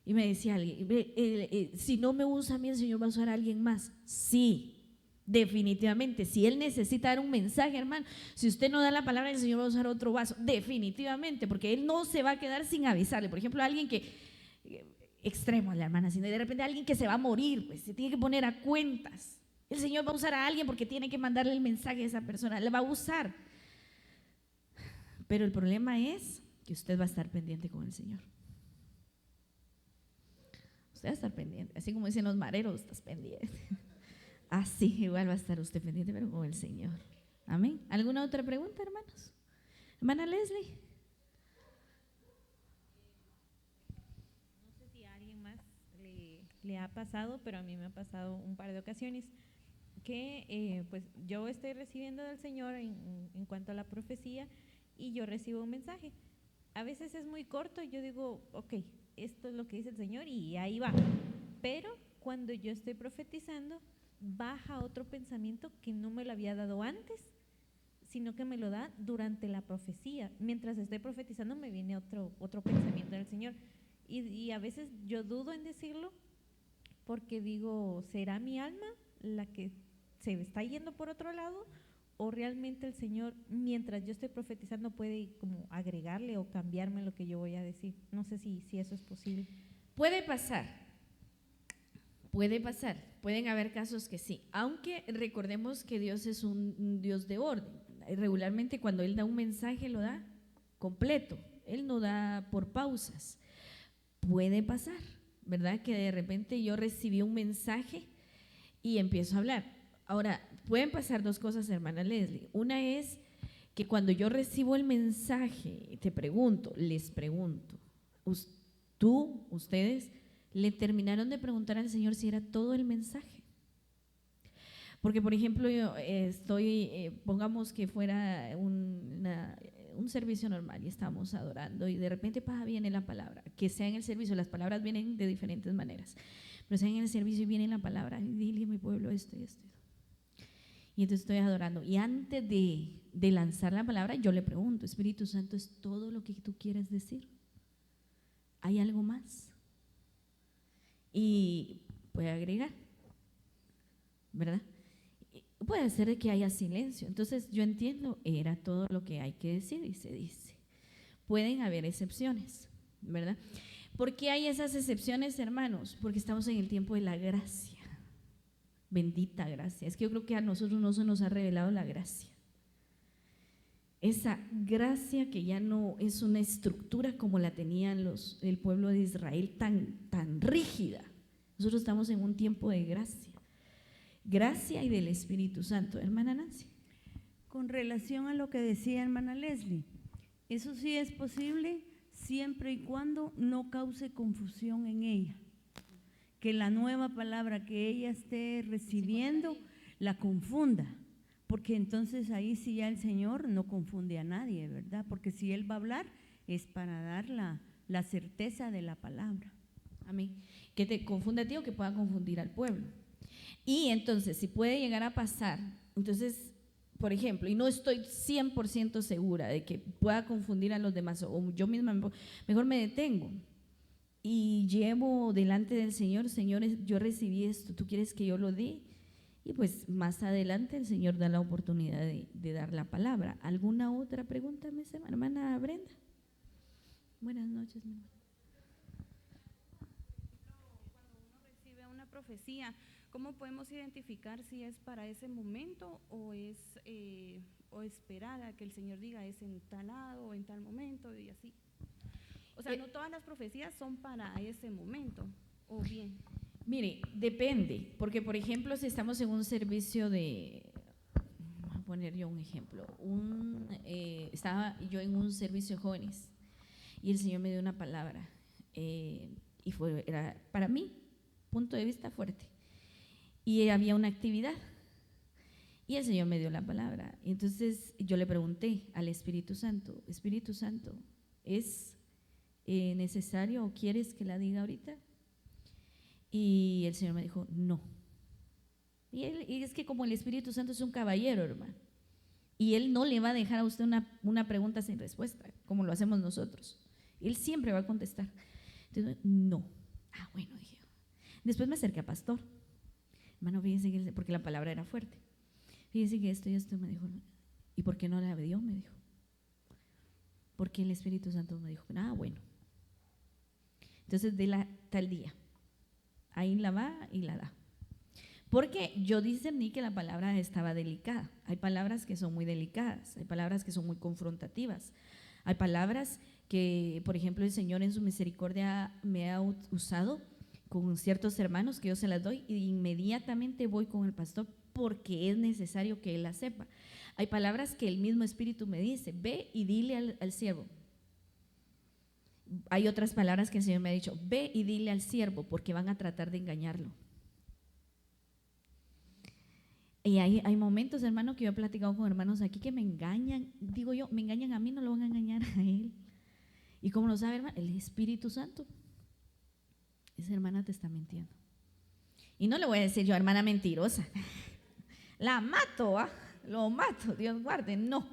Y me decía alguien, si no me usa a mí, el Señor va a usar a alguien más. Sí, definitivamente. Si Él necesita dar un mensaje, hermano, si usted no da la palabra, el Señor va a usar otro vaso. Definitivamente, porque Él no se va a quedar sin avisarle. Por ejemplo, alguien que, extremo, la hermana, si de repente alguien que se va a morir, pues se tiene que poner a cuentas. El Señor va a usar a alguien porque tiene que mandarle el mensaje a esa persona. Le va a usar. Pero el problema es que usted va a estar pendiente con el Señor. Usted va a estar pendiente, así como dicen los mareros, estás pendiente. Así igual va a estar usted pendiente, pero con el Señor. Amén. ¿Alguna otra pregunta, hermanos? Hermana Leslie. No sé si a alguien más le ha pasado, pero a mí me ha pasado un par de ocasiones que pues yo estoy recibiendo del Señor en cuanto a la profecía y yo recibo un mensaje. A veces es muy corto y yo digo, ok, esto es lo que dice el Señor y ahí va. Pero cuando yo estoy profetizando, baja otro pensamiento que no me lo había dado antes, sino que me lo da durante la profecía. Mientras estoy profetizando me viene otro pensamiento del Señor. Y a veces yo dudo en decirlo porque digo, ¿será mi alma la que se está yendo por otro lado? ¿O realmente el Señor, mientras yo estoy profetizando, puede como agregarle o cambiarme lo que yo voy a decir? No sé si eso es posible. Puede pasar, pueden haber casos que sí, aunque recordemos que Dios es un Dios de orden. Regularmente cuando Él da un mensaje lo da completo, Él no da por pausas. Puede pasar, ¿verdad? Que de repente yo recibí un mensaje y empiezo a hablar. Ahora, pueden pasar dos cosas, hermana Leslie. Una es que cuando yo recibo el mensaje, les pregunto, ustedes, le terminaron de preguntar al Señor si era todo el mensaje. Porque, por ejemplo, yo pongamos que fuera un servicio normal y estamos adorando y de repente viene la palabra, que sea en el servicio, las palabras vienen de diferentes maneras, pero sea en el servicio y viene la palabra, dile a mi pueblo esto y esto. Y entonces estoy adorando. Y antes de lanzar la palabra, yo le pregunto, Espíritu Santo, ¿es todo lo que tú quieres decir? ¿Hay algo más? Y puede agregar, ¿verdad? Puede ser que haya silencio. Entonces yo entiendo, era todo lo que hay que decir y se dice. pueden haber excepciones, ¿verdad? ¿Por qué hay esas excepciones, hermanos? Porque estamos en el tiempo de la gracia, bendita gracia. Es que yo creo que a nosotros no se nos ha revelado la gracia. Esa gracia que ya no es una estructura como la tenían el pueblo de Israel tan rígida. Nosotros estamos en un tiempo de gracia y del Espíritu Santo. Hermana Nancy. Con relación a lo que decía hermana Leslie, eso sí es posible siempre y cuando no cause confusión en ella, que la nueva palabra que ella esté recibiendo la confunda, porque entonces ahí sí ya el Señor no confunde a nadie, ¿verdad? Porque si Él va a hablar es para dar la certeza de la palabra. Amén. Que te confunda a ti o que pueda confundir al pueblo. Y entonces, si puede llegar a pasar, entonces, por ejemplo, y no estoy 100% segura de que pueda confundir a los demás, o yo misma mejor me detengo y llevo delante del Señor, Señor, yo recibí esto, ¿tú quieres que yo lo dé? Y pues más adelante el Señor da la oportunidad de dar la palabra. ¿Alguna otra pregunta, hermana Brenda? Buenas noches, mi hermana. Cuando uno recibe una profecía, ¿cómo podemos identificar si es para ese momento o esperar a que el Señor diga es en tal lado o en tal momento y así? O sea, no todas las profecías son para ese momento, ¿o bien? Mire, depende, porque por ejemplo, si estamos en un servicio voy a poner yo un ejemplo, estaba yo en un servicio de jóvenes y el Señor me dio una palabra y era para mí, punto de vista fuerte, y había una actividad y el Señor me dio la palabra. Entonces yo le pregunté al Espíritu Santo, Espíritu Santo, ¿es necesario o quieres que la diga ahorita? Y el Señor me dijo, no. Y es que como el Espíritu Santo es un caballero, hermano, y Él no le va a dejar a usted una pregunta sin respuesta, como lo hacemos nosotros. Él siempre va a contestar. Entonces, no. Ah, bueno, dije. Después me acerqué a pastor. Hermano, fíjese que, porque la palabra era fuerte. Fíjese que esto y esto me dijo. ¿Y por qué no la dio? Me dijo. Porque el Espíritu Santo me dijo, ah, bueno. Entonces, de tal día. Ahí la va y la da. Porque yo discerní que la palabra estaba delicada. Hay palabras que son muy delicadas, hay palabras que son muy confrontativas, hay palabras que, por ejemplo, el Señor en su misericordia me ha usado con ciertos hermanos que yo se las doy y inmediatamente voy con el pastor porque es necesario que él la sepa. Hay palabras que el mismo Espíritu me dice, ve y dile al siervo. Hay otras palabras que el Señor me ha dicho, ve y dile al siervo porque van a tratar de engañarlo. Y hay momentos, hermano, que yo he platicado con hermanos aquí que me engañan, digo yo, me engañan a mí, no lo van a engañar a él. ¿Y cómo lo sabe, hermano? El Espíritu Santo. Esa hermana te está mintiendo. Y no le voy a decir yo, hermana mentirosa, la mato, lo mato, Dios guarde, no.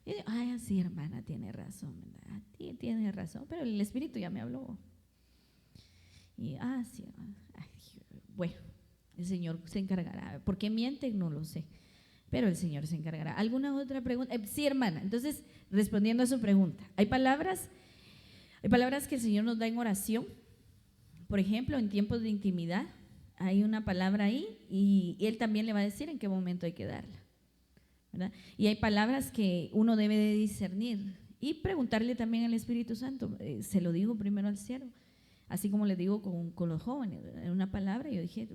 Y yo, ay, sí, hermana, tiene razón, ¿verdad? Tiene razón, pero el Espíritu ya me habló. Y, sí, hermana. Ay, bueno, el Señor se encargará. ¿Por qué mienten? No lo sé, pero el Señor se encargará. ¿Alguna otra pregunta? Sí, hermana, entonces, respondiendo a su pregunta, hay palabras que el Señor nos da en oración. Por ejemplo, en tiempos de intimidad, hay una palabra ahí y Él también le va a decir en qué momento hay que darla, ¿verdad? Y hay palabras que uno debe de discernir y preguntarle también al Espíritu Santo. Se lo digo primero al siervo, así como le digo con los jóvenes, en una palabra yo dije,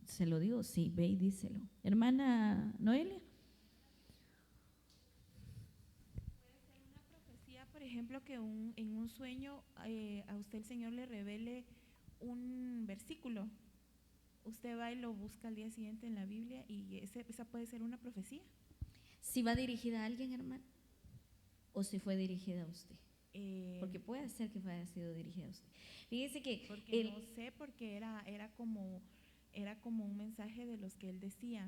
se lo digo, sí, ve y díselo. Hermana Noelia. Puede ser una profecía, por ejemplo, que en un sueño a usted el Señor le revele un versículo. Usted va y lo busca al día siguiente en la Biblia y esa puede ser una profecía. ¿Si va dirigida a alguien, hermano? ¿O si fue dirigida a usted? Porque puede ser que haya sido dirigida a usted. Fíjese que… Porque no sé, porque era como un mensaje de los que él decía.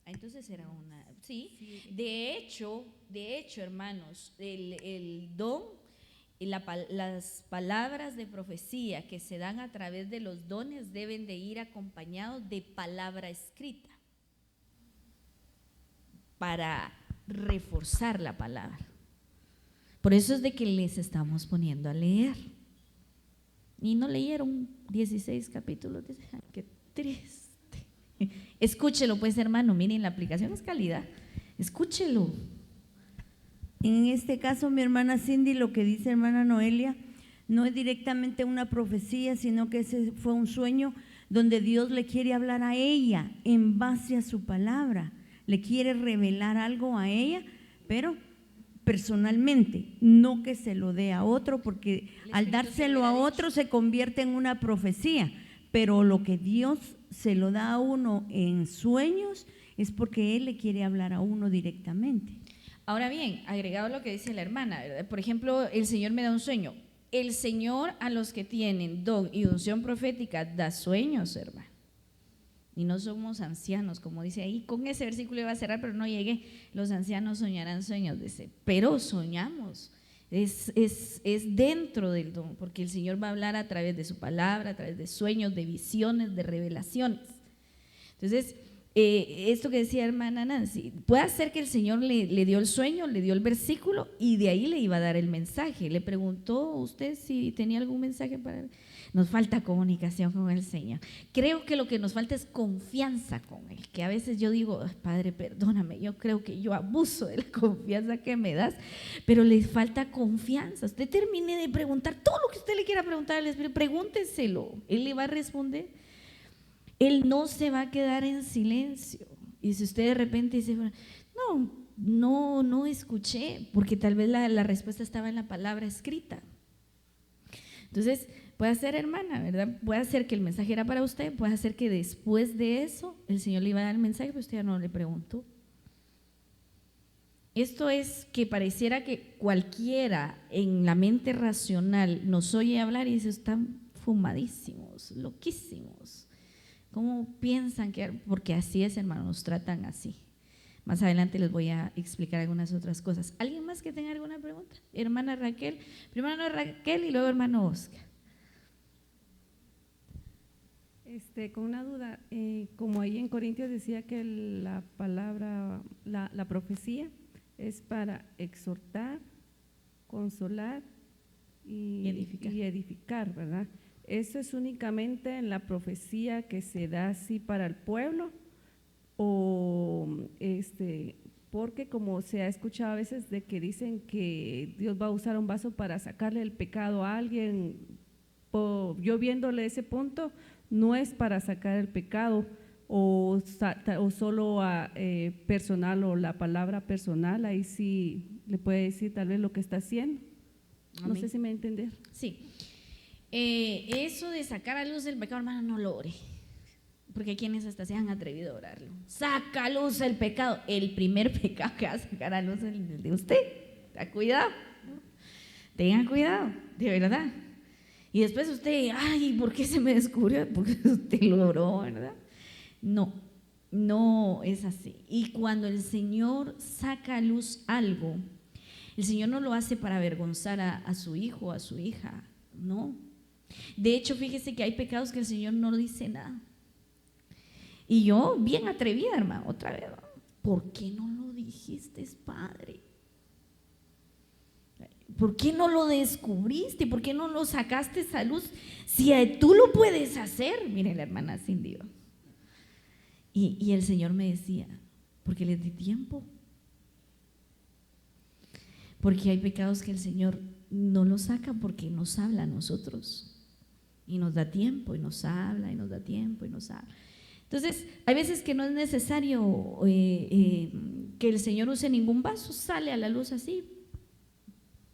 Entonces era una… Sí, de hecho, hermanos, el don… las palabras de profecía que se dan a través de los dones deben de ir acompañados de palabra escrita para reforzar la palabra. Por eso es de que les estamos poniendo a leer. Y no leyeron 16 capítulos. Ay, qué triste. Escúchelo pues, hermano, miren, la aplicación es calidad. Escúchelo. En este caso, mi hermana Cindy, lo que dice hermana Noelia, no es directamente una profecía, sino que ese fue un sueño donde Dios le quiere hablar a ella en base a su palabra. Le quiere revelar algo a ella, pero personalmente, no que se lo dé a otro, porque al dárselo a otro se convierte en una profecía, pero lo que Dios se lo da a uno en sueños es porque Él le quiere hablar a uno directamente. Ahora bien, agregado a lo que dice la hermana, ¿verdad? Por ejemplo, el Señor me da un sueño. El Señor a los que tienen don y unción profética da sueños, hermano. Y no somos ancianos, como dice ahí. Con ese versículo iba a cerrar, pero no llegué. Los ancianos soñarán sueños, dice. Pero soñamos. Es dentro del don, porque el Señor va a hablar a través de su palabra, a través de sueños, de visiones, de revelaciones. Entonces, esto que decía hermana Nancy, puede ser que el Señor le dio el sueño, le dio el versículo y de ahí le iba a dar el mensaje. Le preguntó usted si tenía algún mensaje para él. Nos falta comunicación con el Señor. Creo que lo que nos falta es confianza con Él, que a veces yo digo, Padre, perdóname, yo creo que yo abuso de la confianza que me das, pero le falta confianza. Usted termine de preguntar todo lo que usted le quiera preguntar al Espíritu, pregúnteselo, Él le va a responder. Él no se va a quedar en silencio. Y si usted de repente dice, no escuché, porque tal vez la respuesta estaba en la palabra escrita. Entonces, puede ser, hermana, ¿verdad? Puede ser que el mensaje era para usted, puede ser que después de eso el Señor le iba a dar el mensaje, pero usted ya no le preguntó. Esto es que pareciera que cualquiera en la mente racional nos oye hablar y dice, están fumadísimos, loquísimos. ¿Cómo piensan que? Porque así es, hermano, nos tratan así. Más adelante les voy a explicar algunas otras cosas. ¿Alguien más que tenga alguna pregunta? Hermana Raquel, primero Raquel y luego hermano Oscar. Con una duda, como ahí en Corintios decía que la palabra, la profecía es para exhortar, consolar y edificar, ¿verdad? ¿Eso es únicamente en la profecía que se da así para el pueblo? O porque como se ha escuchado a veces de que dicen que Dios va a usar un vaso para sacarle el pecado a alguien, yo viéndole ese punto, no es para sacar el pecado o solo a personal o la palabra personal, ahí sí le puede decir tal vez lo que está haciendo. No sé si me entiende. Sí. Eso de sacar a luz del pecado, hermano, no lo ore, porque hay quienes hasta se han atrevido a orarlo. Saca a luz el pecado. El primer pecado que va a sacar a luz es el de usted. Tenga cuidado, tenga cuidado, de verdad. Y después usted, ay, ¿por qué se me descubrió? Porque usted lo oró, ¿verdad? No es así. Y cuando el Señor saca a luz algo, el Señor no lo hace para avergonzar a su hijo o a su hija, no. De hecho, fíjese que hay pecados que el Señor no dice nada. Y yo, bien atrevida, hermano, otra vez, ¿por qué no lo dijiste, Padre? ¿Por qué no lo descubriste? ¿Por qué no lo sacaste a luz? Si tú lo puedes hacer. Mire la hermana Cindy. Y el Señor me decía, porque les di tiempo. Porque hay pecados que el Señor no los saca porque nos habla a nosotros. Y nos da tiempo, y nos habla, y nos da tiempo, y nos habla. Entonces, hay veces que no es necesario que el Señor use ningún vaso, sale a la luz así,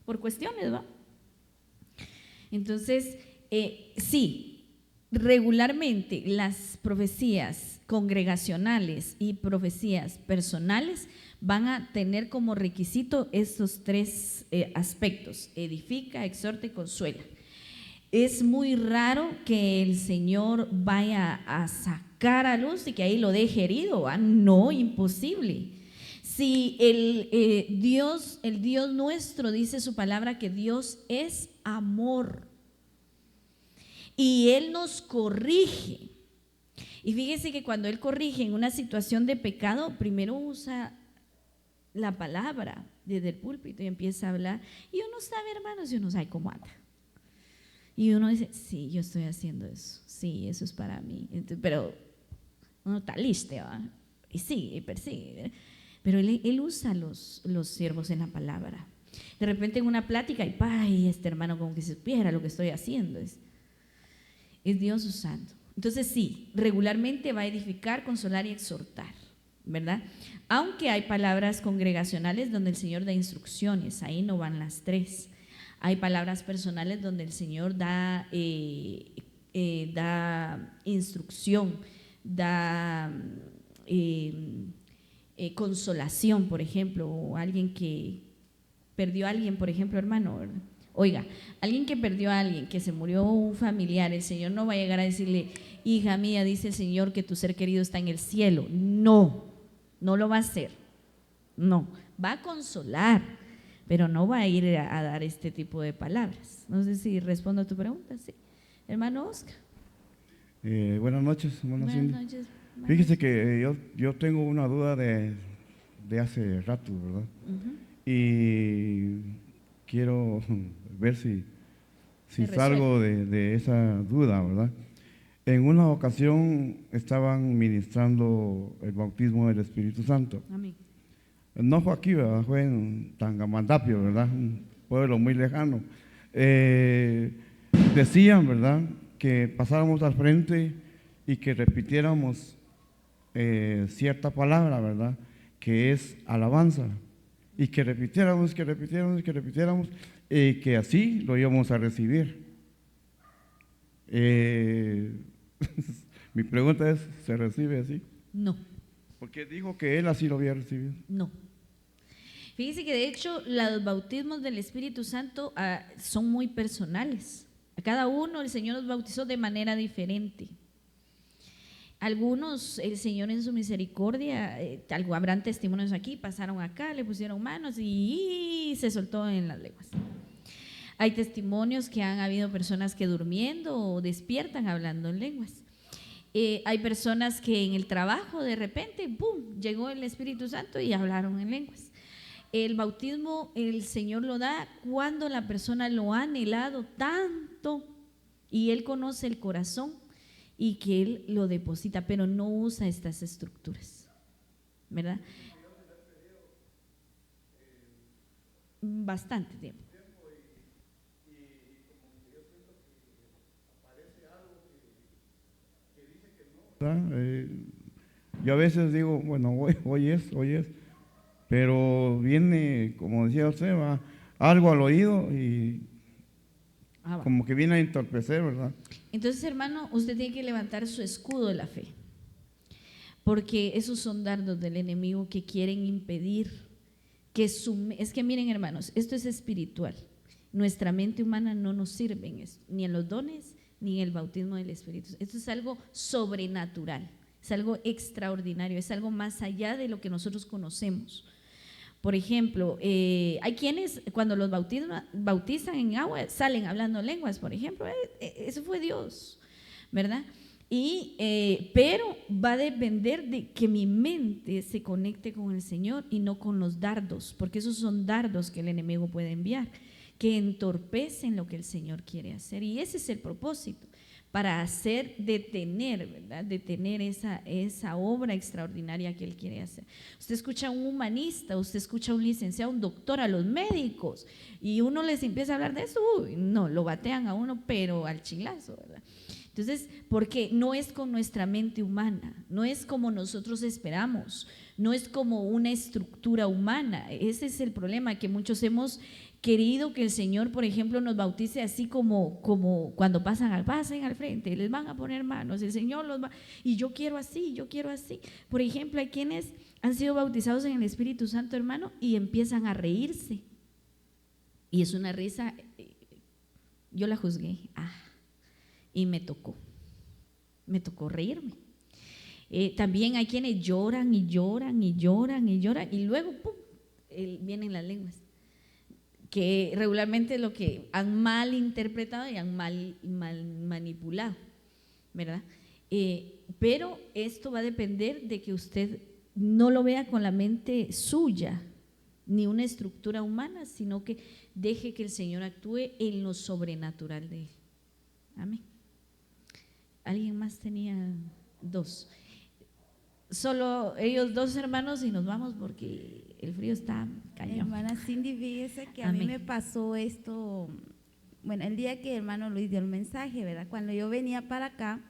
por cuestiones, ¿va? Entonces, sí, regularmente las profecías congregacionales y profecías personales van a tener como requisito estos tres aspectos: edifica, exhorta y consuela. Es muy raro que el Señor vaya a sacar a luz y que ahí lo deje herido, ¿va? No, imposible. Si el Dios nuestro dice su palabra que Dios es amor y Él nos corrige. Y fíjese que cuando Él corrige en una situación de pecado, primero usa la palabra, desde el púlpito y empieza a hablar. Y uno sabe, hermanos, y uno sabe cómo anda. Y uno dice, sí, yo estoy haciendo eso, sí, eso es para mí. Entonces, pero uno está listo, ¿va? Y sigue, y persigue. Pero él usa los siervos en la palabra. De repente en una plática, y este hermano como que se supiera lo que estoy haciendo. Es Dios usando. Entonces sí, regularmente va a edificar, consolar y exhortar, ¿verdad? Aunque hay palabras congregacionales donde el Señor da instrucciones, ahí no van las tres. Hay palabras personales donde el Señor da instrucción, da consolación, por ejemplo, o alguien que perdió a alguien, por ejemplo, hermano, ¿verdad? Oiga, alguien que perdió a alguien, que se murió un familiar, el Señor no va a llegar a decirle, hija mía, dice el Señor que tu ser querido está en el cielo. No, no lo va a hacer. No, va a consolar, pero no va a ir a dar este tipo de palabras. No sé si respondo a tu pregunta, ¿sí? Hermano Oscar. Buenas noches, hermano Buenas Cindy. noches. Fíjese que yo tengo una duda de hace rato, ¿verdad? Y quiero ver si salgo de esa duda, ¿verdad? En una ocasión estaban ministrando el bautismo del Espíritu Santo. Amén. No fue aquí, ¿verdad? Fue en Tangamandapio, ¿verdad? Un pueblo muy lejano. Decían, ¿verdad?, que pasáramos al frente y que repitiéramos cierta palabra, ¿verdad?, que es alabanza. Y que repitiéramos, y que así lo íbamos a recibir. Mi pregunta es, ¿se recibe así? No. Porque dijo que él así lo había recibido. No. Fíjese que de hecho los bautismos del Espíritu Santo son muy personales. A cada uno el Señor los bautizó de manera diferente. Algunos, el Señor en su misericordia, habrán testimonios aquí, pasaron acá, le pusieron manos y se soltó en las lenguas. Hay testimonios que han habido personas que durmiendo o despiertan hablando en lenguas. Hay personas que en el trabajo de repente, ¡pum!, llegó el Espíritu Santo y hablaron en lenguas. El bautismo el Señor lo da cuando la persona lo ha anhelado tanto y Él conoce el corazón y que Él lo deposita, pero no usa estas estructuras, ¿verdad? Bastante tiempo. Yo a veces digo, bueno, hoy es, pero viene, como decía usted, va algo al oído y como que viene a entorpecer, ¿verdad? Entonces, hermano, usted tiene que levantar su escudo de la fe, porque esos son dardos del enemigo que quieren impedir que es que miren, hermanos, esto es espiritual. Nuestra mente humana no nos sirve en esto, ni en los dones, ni en el bautismo del Espíritu. Esto es algo sobrenatural, es algo extraordinario, es algo más allá de lo que nosotros conocemos. Por ejemplo, hay quienes cuando los bautizan en agua salen hablando lenguas, por ejemplo, eso fue Dios, ¿verdad? Pero va a depender de que mi mente se conecte con el Señor y no con los dardos, porque esos son dardos que el enemigo puede enviar, que entorpecen lo que el Señor quiere hacer. Y ese es el propósito, para detener, ¿verdad? Detener esa obra extraordinaria que Él quiere hacer. Usted escucha a un humanista, usted escucha a un licenciado, un doctor, a los médicos, y uno les empieza a hablar de eso, no, lo batean a uno, pero al chilazo, ¿verdad? Entonces, porque no es con nuestra mente humana, no es como nosotros esperamos, no es como una estructura humana. Ese es el problema, que muchos hemos querido que el Señor, por ejemplo, nos bautice así como cuando pasen al frente, les van a poner manos, el Señor los va, y yo quiero así. Por ejemplo, hay quienes han sido bautizados en el Espíritu Santo, hermano, y empiezan a reírse. Y es una risa, yo la juzgué, y me tocó reírme. También hay quienes lloran y luego, ¡pum!, vienen las lenguas, que regularmente es lo que han mal interpretado y han mal manipulado, ¿verdad? Pero esto va a depender de que usted no lo vea con la mente suya, ni una estructura humana, sino que deje que el Señor actúe en lo sobrenatural de él. Amén. ¿Alguien más tenía dos? Solo ellos dos hermanos y nos vamos porque el frío está cañón. Hermana Cindy, fíjese que a Amén. mí me pasó esto, bueno, el día que el hermano Luis dio el mensaje, ¿verdad? Cuando yo venía para acá,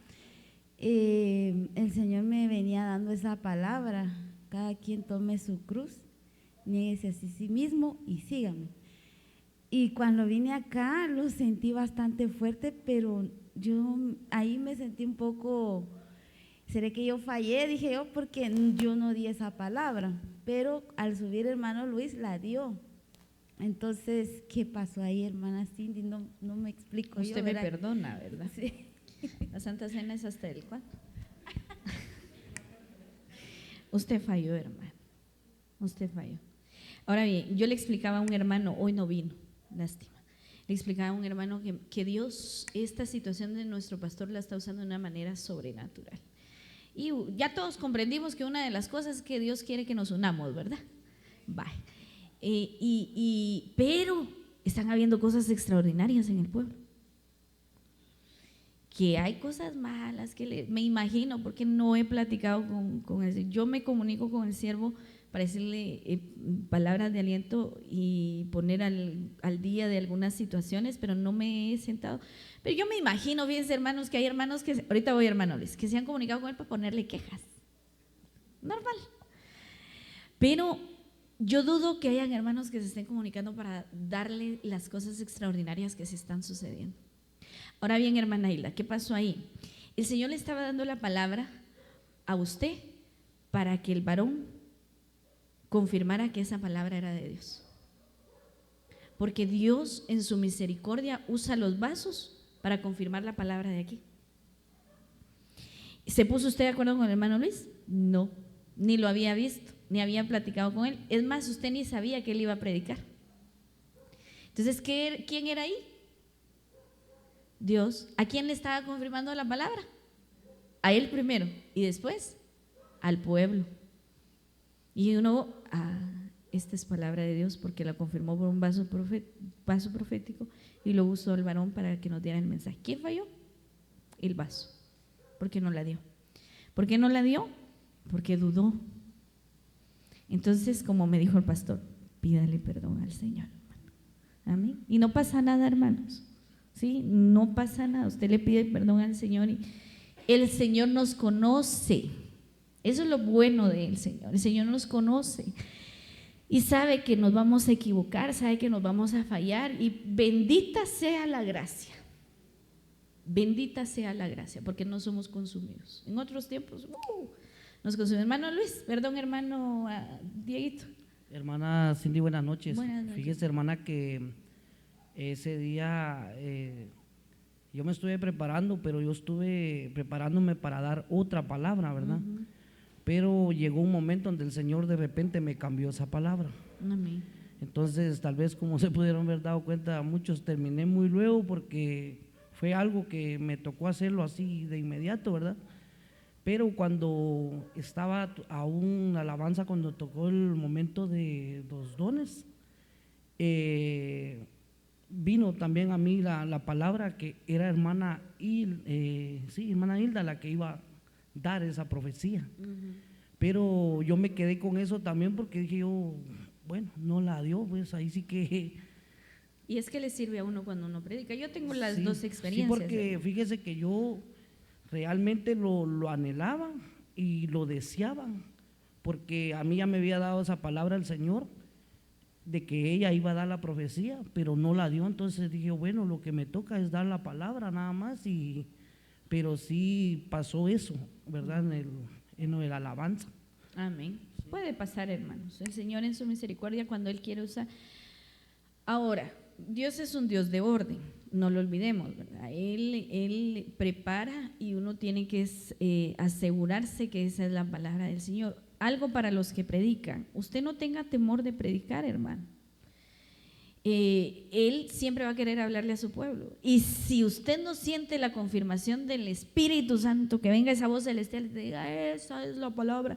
el Señor me venía dando esa palabra: cada quien tome su cruz, niéguese a sí mismo y sígame. Y cuando vine acá lo sentí bastante fuerte, pero yo ahí me sentí un poco… ¿Seré que yo fallé? Dije yo, porque yo no di esa palabra, pero al subir hermano Luis la dio. Entonces, ¿qué pasó ahí, hermana Cindy? No me explico. Usted yo, me ¿verdad? perdona, ¿verdad? Sí. La Santa Cena es hasta el cuándo. Usted falló, hermano. Usted falló. Ahora bien, yo le explicaba a un hermano, hoy no vino, lástima. Le explicaba a un hermano que Dios, esta situación de nuestro pastor la está usando de una manera sobrenatural. Y ya todos comprendimos que una de las cosas es que Dios quiere que nos unamos, ¿verdad? Vale. Pero están habiendo cosas extraordinarias en el pueblo. Que hay cosas malas que me imagino, porque no he platicado con él. Yo me comunico con el siervo para decirle palabras de aliento y poner al día de algunas situaciones, pero no me he sentado. Pero yo me imagino, fíjense hermanos, que hay hermanos que, ahorita voy hermano Luis, que se han comunicado con él para ponerle quejas. Normal. Pero yo dudo que hayan hermanos que se estén comunicando para darle las cosas extraordinarias que se están sucediendo. Ahora bien, hermana Hilda, ¿qué pasó ahí? El Señor le estaba dando la palabra a usted para que el varón confirmara que esa palabra era de Dios. Porque Dios en su misericordia usa los vasos para confirmar la palabra de aquí. ¿Se puso usted de acuerdo con el hermano Luis? No, ni lo había visto, ni había platicado con él. Es más, usted ni sabía que él iba a predicar. Entonces, ¿quién era ahí? Dios. ¿A quién le estaba confirmando la palabra? A él primero y después al pueblo. Y uno, esta es palabra de Dios porque la confirmó por un vaso profético y lo usó el varón para que nos diera el mensaje. ¿Quién falló? El vaso. ¿Por qué no la dio? ¿Por qué no la dio? Porque dudó. Entonces, como me dijo el pastor, pídale perdón al Señor. Amén. Y no pasa nada, hermanos. ¿Sí? No pasa nada. Usted le pide perdón al Señor y el Señor nos conoce. Eso es lo bueno del Señor. El Señor nos conoce y sabe que nos vamos a equivocar, sabe que nos vamos a fallar y bendita sea la gracia. Bendita sea la gracia, porque no somos consumidos. En otros tiempos nos consumimos. Hermano Luis, perdón, hermano Dieguito. Hermana Cindy, buenas noches. Buenas noches. Fíjese, hermana, que ese día yo me estuve preparando, pero yo estuve preparándome para dar otra palabra, ¿verdad? Uh-huh. Pero llegó un momento donde el Señor de repente me cambió esa palabra. Amén. Entonces, tal vez como se pudieron haber dado cuenta, muchos terminé muy luego porque fue algo que me tocó hacerlo así de inmediato, ¿verdad? Pero cuando estaba aún la alabanza, cuando tocó el momento de los dones, vino también a mí la palabra que era hermana Hilda la que iba a dar esa profecía. Uh-huh. Pero yo me quedé con eso también porque dije yo, bueno, no la dio, pues ahí sí que… Y es que le sirve a uno cuando uno predica. Yo tengo las Sí, dos experiencias. Sí, porque fíjese que yo realmente lo anhelaba y lo deseaba, porque a mí ya me había dado esa palabra el Señor de que ella iba a dar la profecía, pero no la dio. Entonces dije, bueno, lo que me toca es dar la palabra nada más, pero sí pasó eso, ¿verdad? En lo de la alabanza. Amén. Sí. Puede pasar, hermanos. El Señor en su misericordia, cuando Él quiere usar. Ahora, Dios es un Dios de orden, no lo olvidemos, ¿verdad? Él prepara y uno tiene que asegurarse que esa es la palabra del Señor. Algo para los que predican: usted no tenga temor de predicar, hermano. Él siempre va a querer hablarle a su pueblo, y si usted no siente la confirmación del Espíritu Santo, que venga esa voz celestial y te diga, esa es la palabra,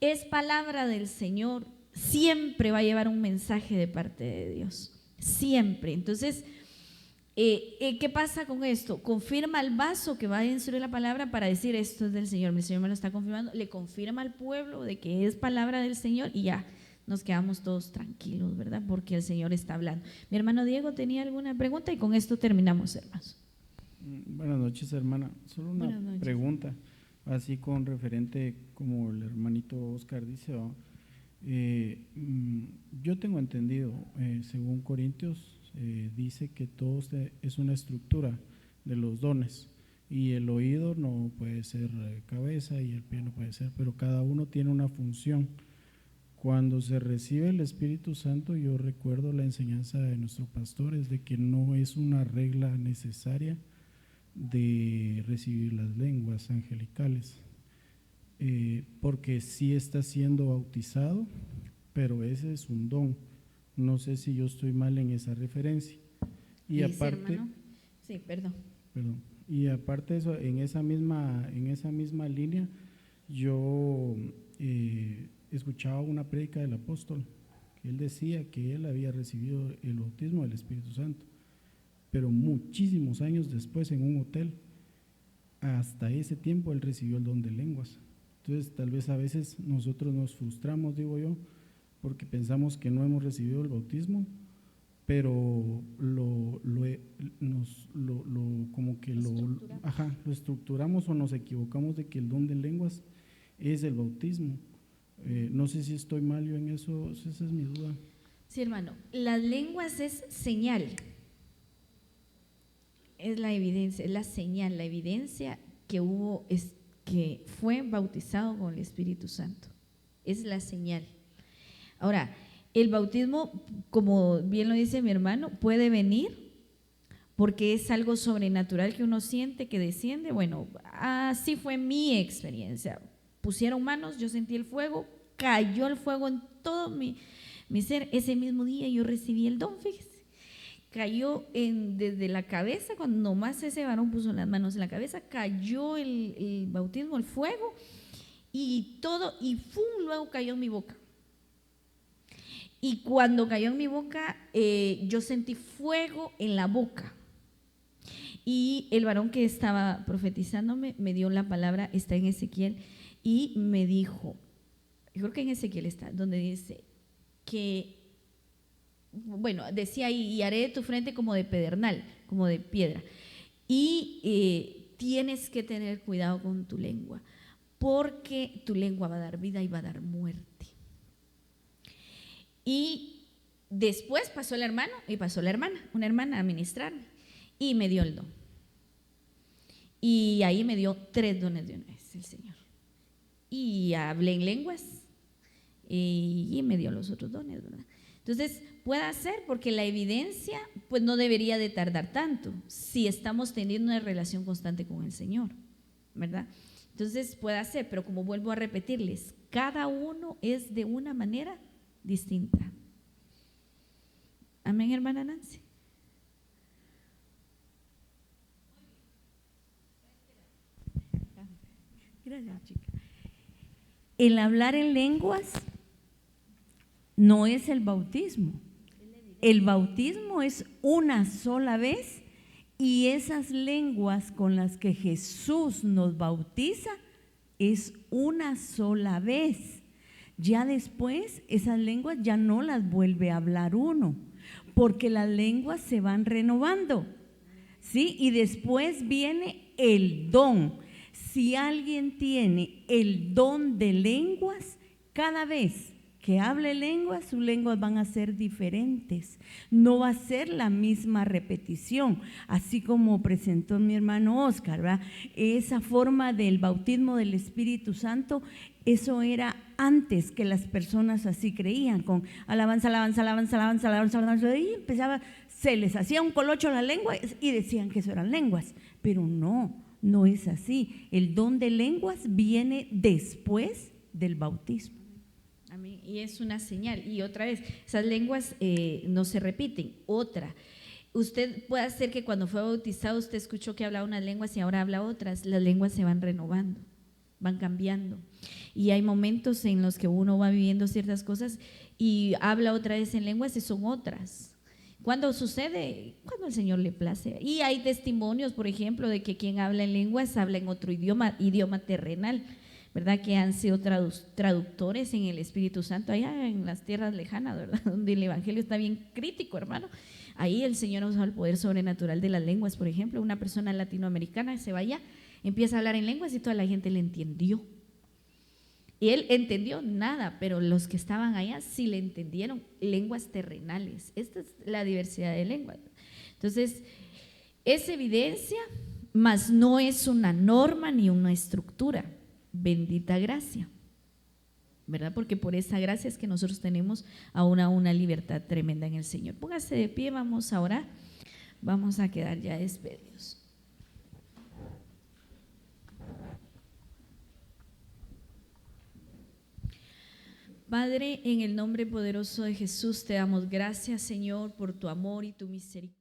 es palabra del Señor, siempre va a llevar un mensaje de parte de Dios, siempre. Entonces, ¿qué pasa con esto? Confirma el vaso que va a instruir la palabra para decir esto es del Señor, el Señor me lo está confirmando, le confirma al pueblo de que es palabra del Señor y ya nos quedamos todos tranquilos, ¿verdad? Porque el Señor está hablando. Mi hermano Diego tenía alguna pregunta y con esto terminamos, hermanos. Buenas noches, hermana. Solo una pregunta, así con referente, como el hermanito Oscar dice, ¿no? Yo tengo entendido, según Corintios, dice que todo es una estructura de los dones y el oído no puede ser cabeza y el pie no puede ser, pero cada uno tiene una función. Cuando se recibe el Espíritu Santo, yo recuerdo la enseñanza de nuestros pastores de que no es una regla necesaria de recibir las lenguas angelicales, porque sí está siendo bautizado, pero ese es un don. No sé si yo estoy mal en esa referencia. Y ¿Dice, aparte, hermano? Sí, perdón. Y aparte de eso, en esa misma línea, yo escuchaba una prédica del apóstol, que él decía que él había recibido el bautismo del Espíritu Santo, pero muchísimos años después en un hotel, hasta ese tiempo él recibió el don de lenguas. Entonces tal vez a veces nosotros nos frustramos, digo yo, porque pensamos que no hemos recibido el bautismo, pero lo estructuramos o nos equivocamos de que el don de lenguas es el bautismo. No sé si estoy mal yo en eso, esa es mi duda. Sí, hermano, las lenguas es señal, es la evidencia, es la señal, la evidencia que hubo, es que fue bautizado con el Espíritu Santo, es la señal. Ahora, el bautismo, como bien lo dice mi hermano, puede venir porque es algo sobrenatural que uno siente, que desciende. Bueno, así fue mi experiencia. Pusieron manos, yo sentí el fuego, cayó el fuego en todo mi ser. Ese mismo día yo recibí el don, fíjese. Cayó desde la cabeza, cuando nomás ese varón puso las manos en la cabeza, cayó el bautismo, el fuego, y todo, y ¡fum!, luego cayó en mi boca. Y cuando cayó en mi boca, yo sentí fuego en la boca. Y el varón que estaba profetizándome me dio la palabra, está en Ezequiel, y me dijo, yo creo que en Ezequiel está, donde dice que, bueno, decía, y haré de tu frente como de pedernal, como de piedra. Y tienes que tener cuidado con tu lengua, porque tu lengua va a dar vida y va a dar muerte. Y después pasó el hermano y pasó la hermana, una hermana a ministrarme, y me dio el don. Y ahí me dio 3 dones de una vez el Señor. Y hablé en lenguas y me dio los otros dones, ¿verdad? Entonces, puede ser, porque la evidencia pues no debería de tardar tanto si estamos teniendo una relación constante con el Señor, ¿verdad? Entonces, puede ser, pero como vuelvo a repetirles, cada uno es de una manera distinta. Amén, hermana Nancy. Gracias, chica. El hablar en lenguas no es el bautismo. El bautismo es una sola vez, y esas lenguas con las que Jesús nos bautiza es una sola vez. Ya después esas lenguas ya no las vuelve a hablar uno, porque las lenguas se van renovando, ¿sí? Y después viene el don. Si alguien tiene el don de lenguas, cada vez que hable lenguas, sus lenguas van a ser diferentes, no va a ser la misma repetición, así como presentó mi hermano Oscar, ¿verdad? Esa forma del bautismo del Espíritu Santo, eso era antes que las personas así creían, con alabanza, alabanza, alabanza, alabanza, alabanza, alabanza, y empezaba, se les hacía un colocho a la lengua y decían que eso eran lenguas, pero no es así. El don de lenguas viene después del bautismo. Amén. Y es una señal. Y otra vez, esas lenguas no se repiten. Otra, usted puede hacer que cuando fue bautizado usted escuchó que hablaba unas lenguas y ahora habla otras. Las lenguas se van renovando. van cambiando. Y hay momentos en los que uno va viviendo ciertas cosas y habla otra vez en lenguas y son otras. Cuando sucede, cuando al Señor le place. Y hay testimonios, por ejemplo, de que quien habla en lenguas habla en otro idioma terrenal, ¿verdad? Que han sido traductores en el Espíritu Santo allá en las tierras lejanas, ¿verdad? Donde el Evangelio está bien crítico, hermano. Ahí el Señor usa el poder sobrenatural de las lenguas. Por ejemplo, una persona latinoamericana se va allá, empieza a hablar en lenguas y toda la gente le entendió. Y él entendió nada, pero los que estaban allá sí le entendieron, lenguas terrenales. Esta es la diversidad de lenguas. Entonces, es evidencia, mas no es una norma ni una estructura. Bendita gracia, ¿verdad? Porque por esa gracia es que nosotros tenemos aún una libertad tremenda en el Señor. Póngase de pie, vamos a orar, vamos a quedar ya despedidos. Padre, en el nombre poderoso de Jesús te damos gracias, Señor, por tu amor y tu misericordia.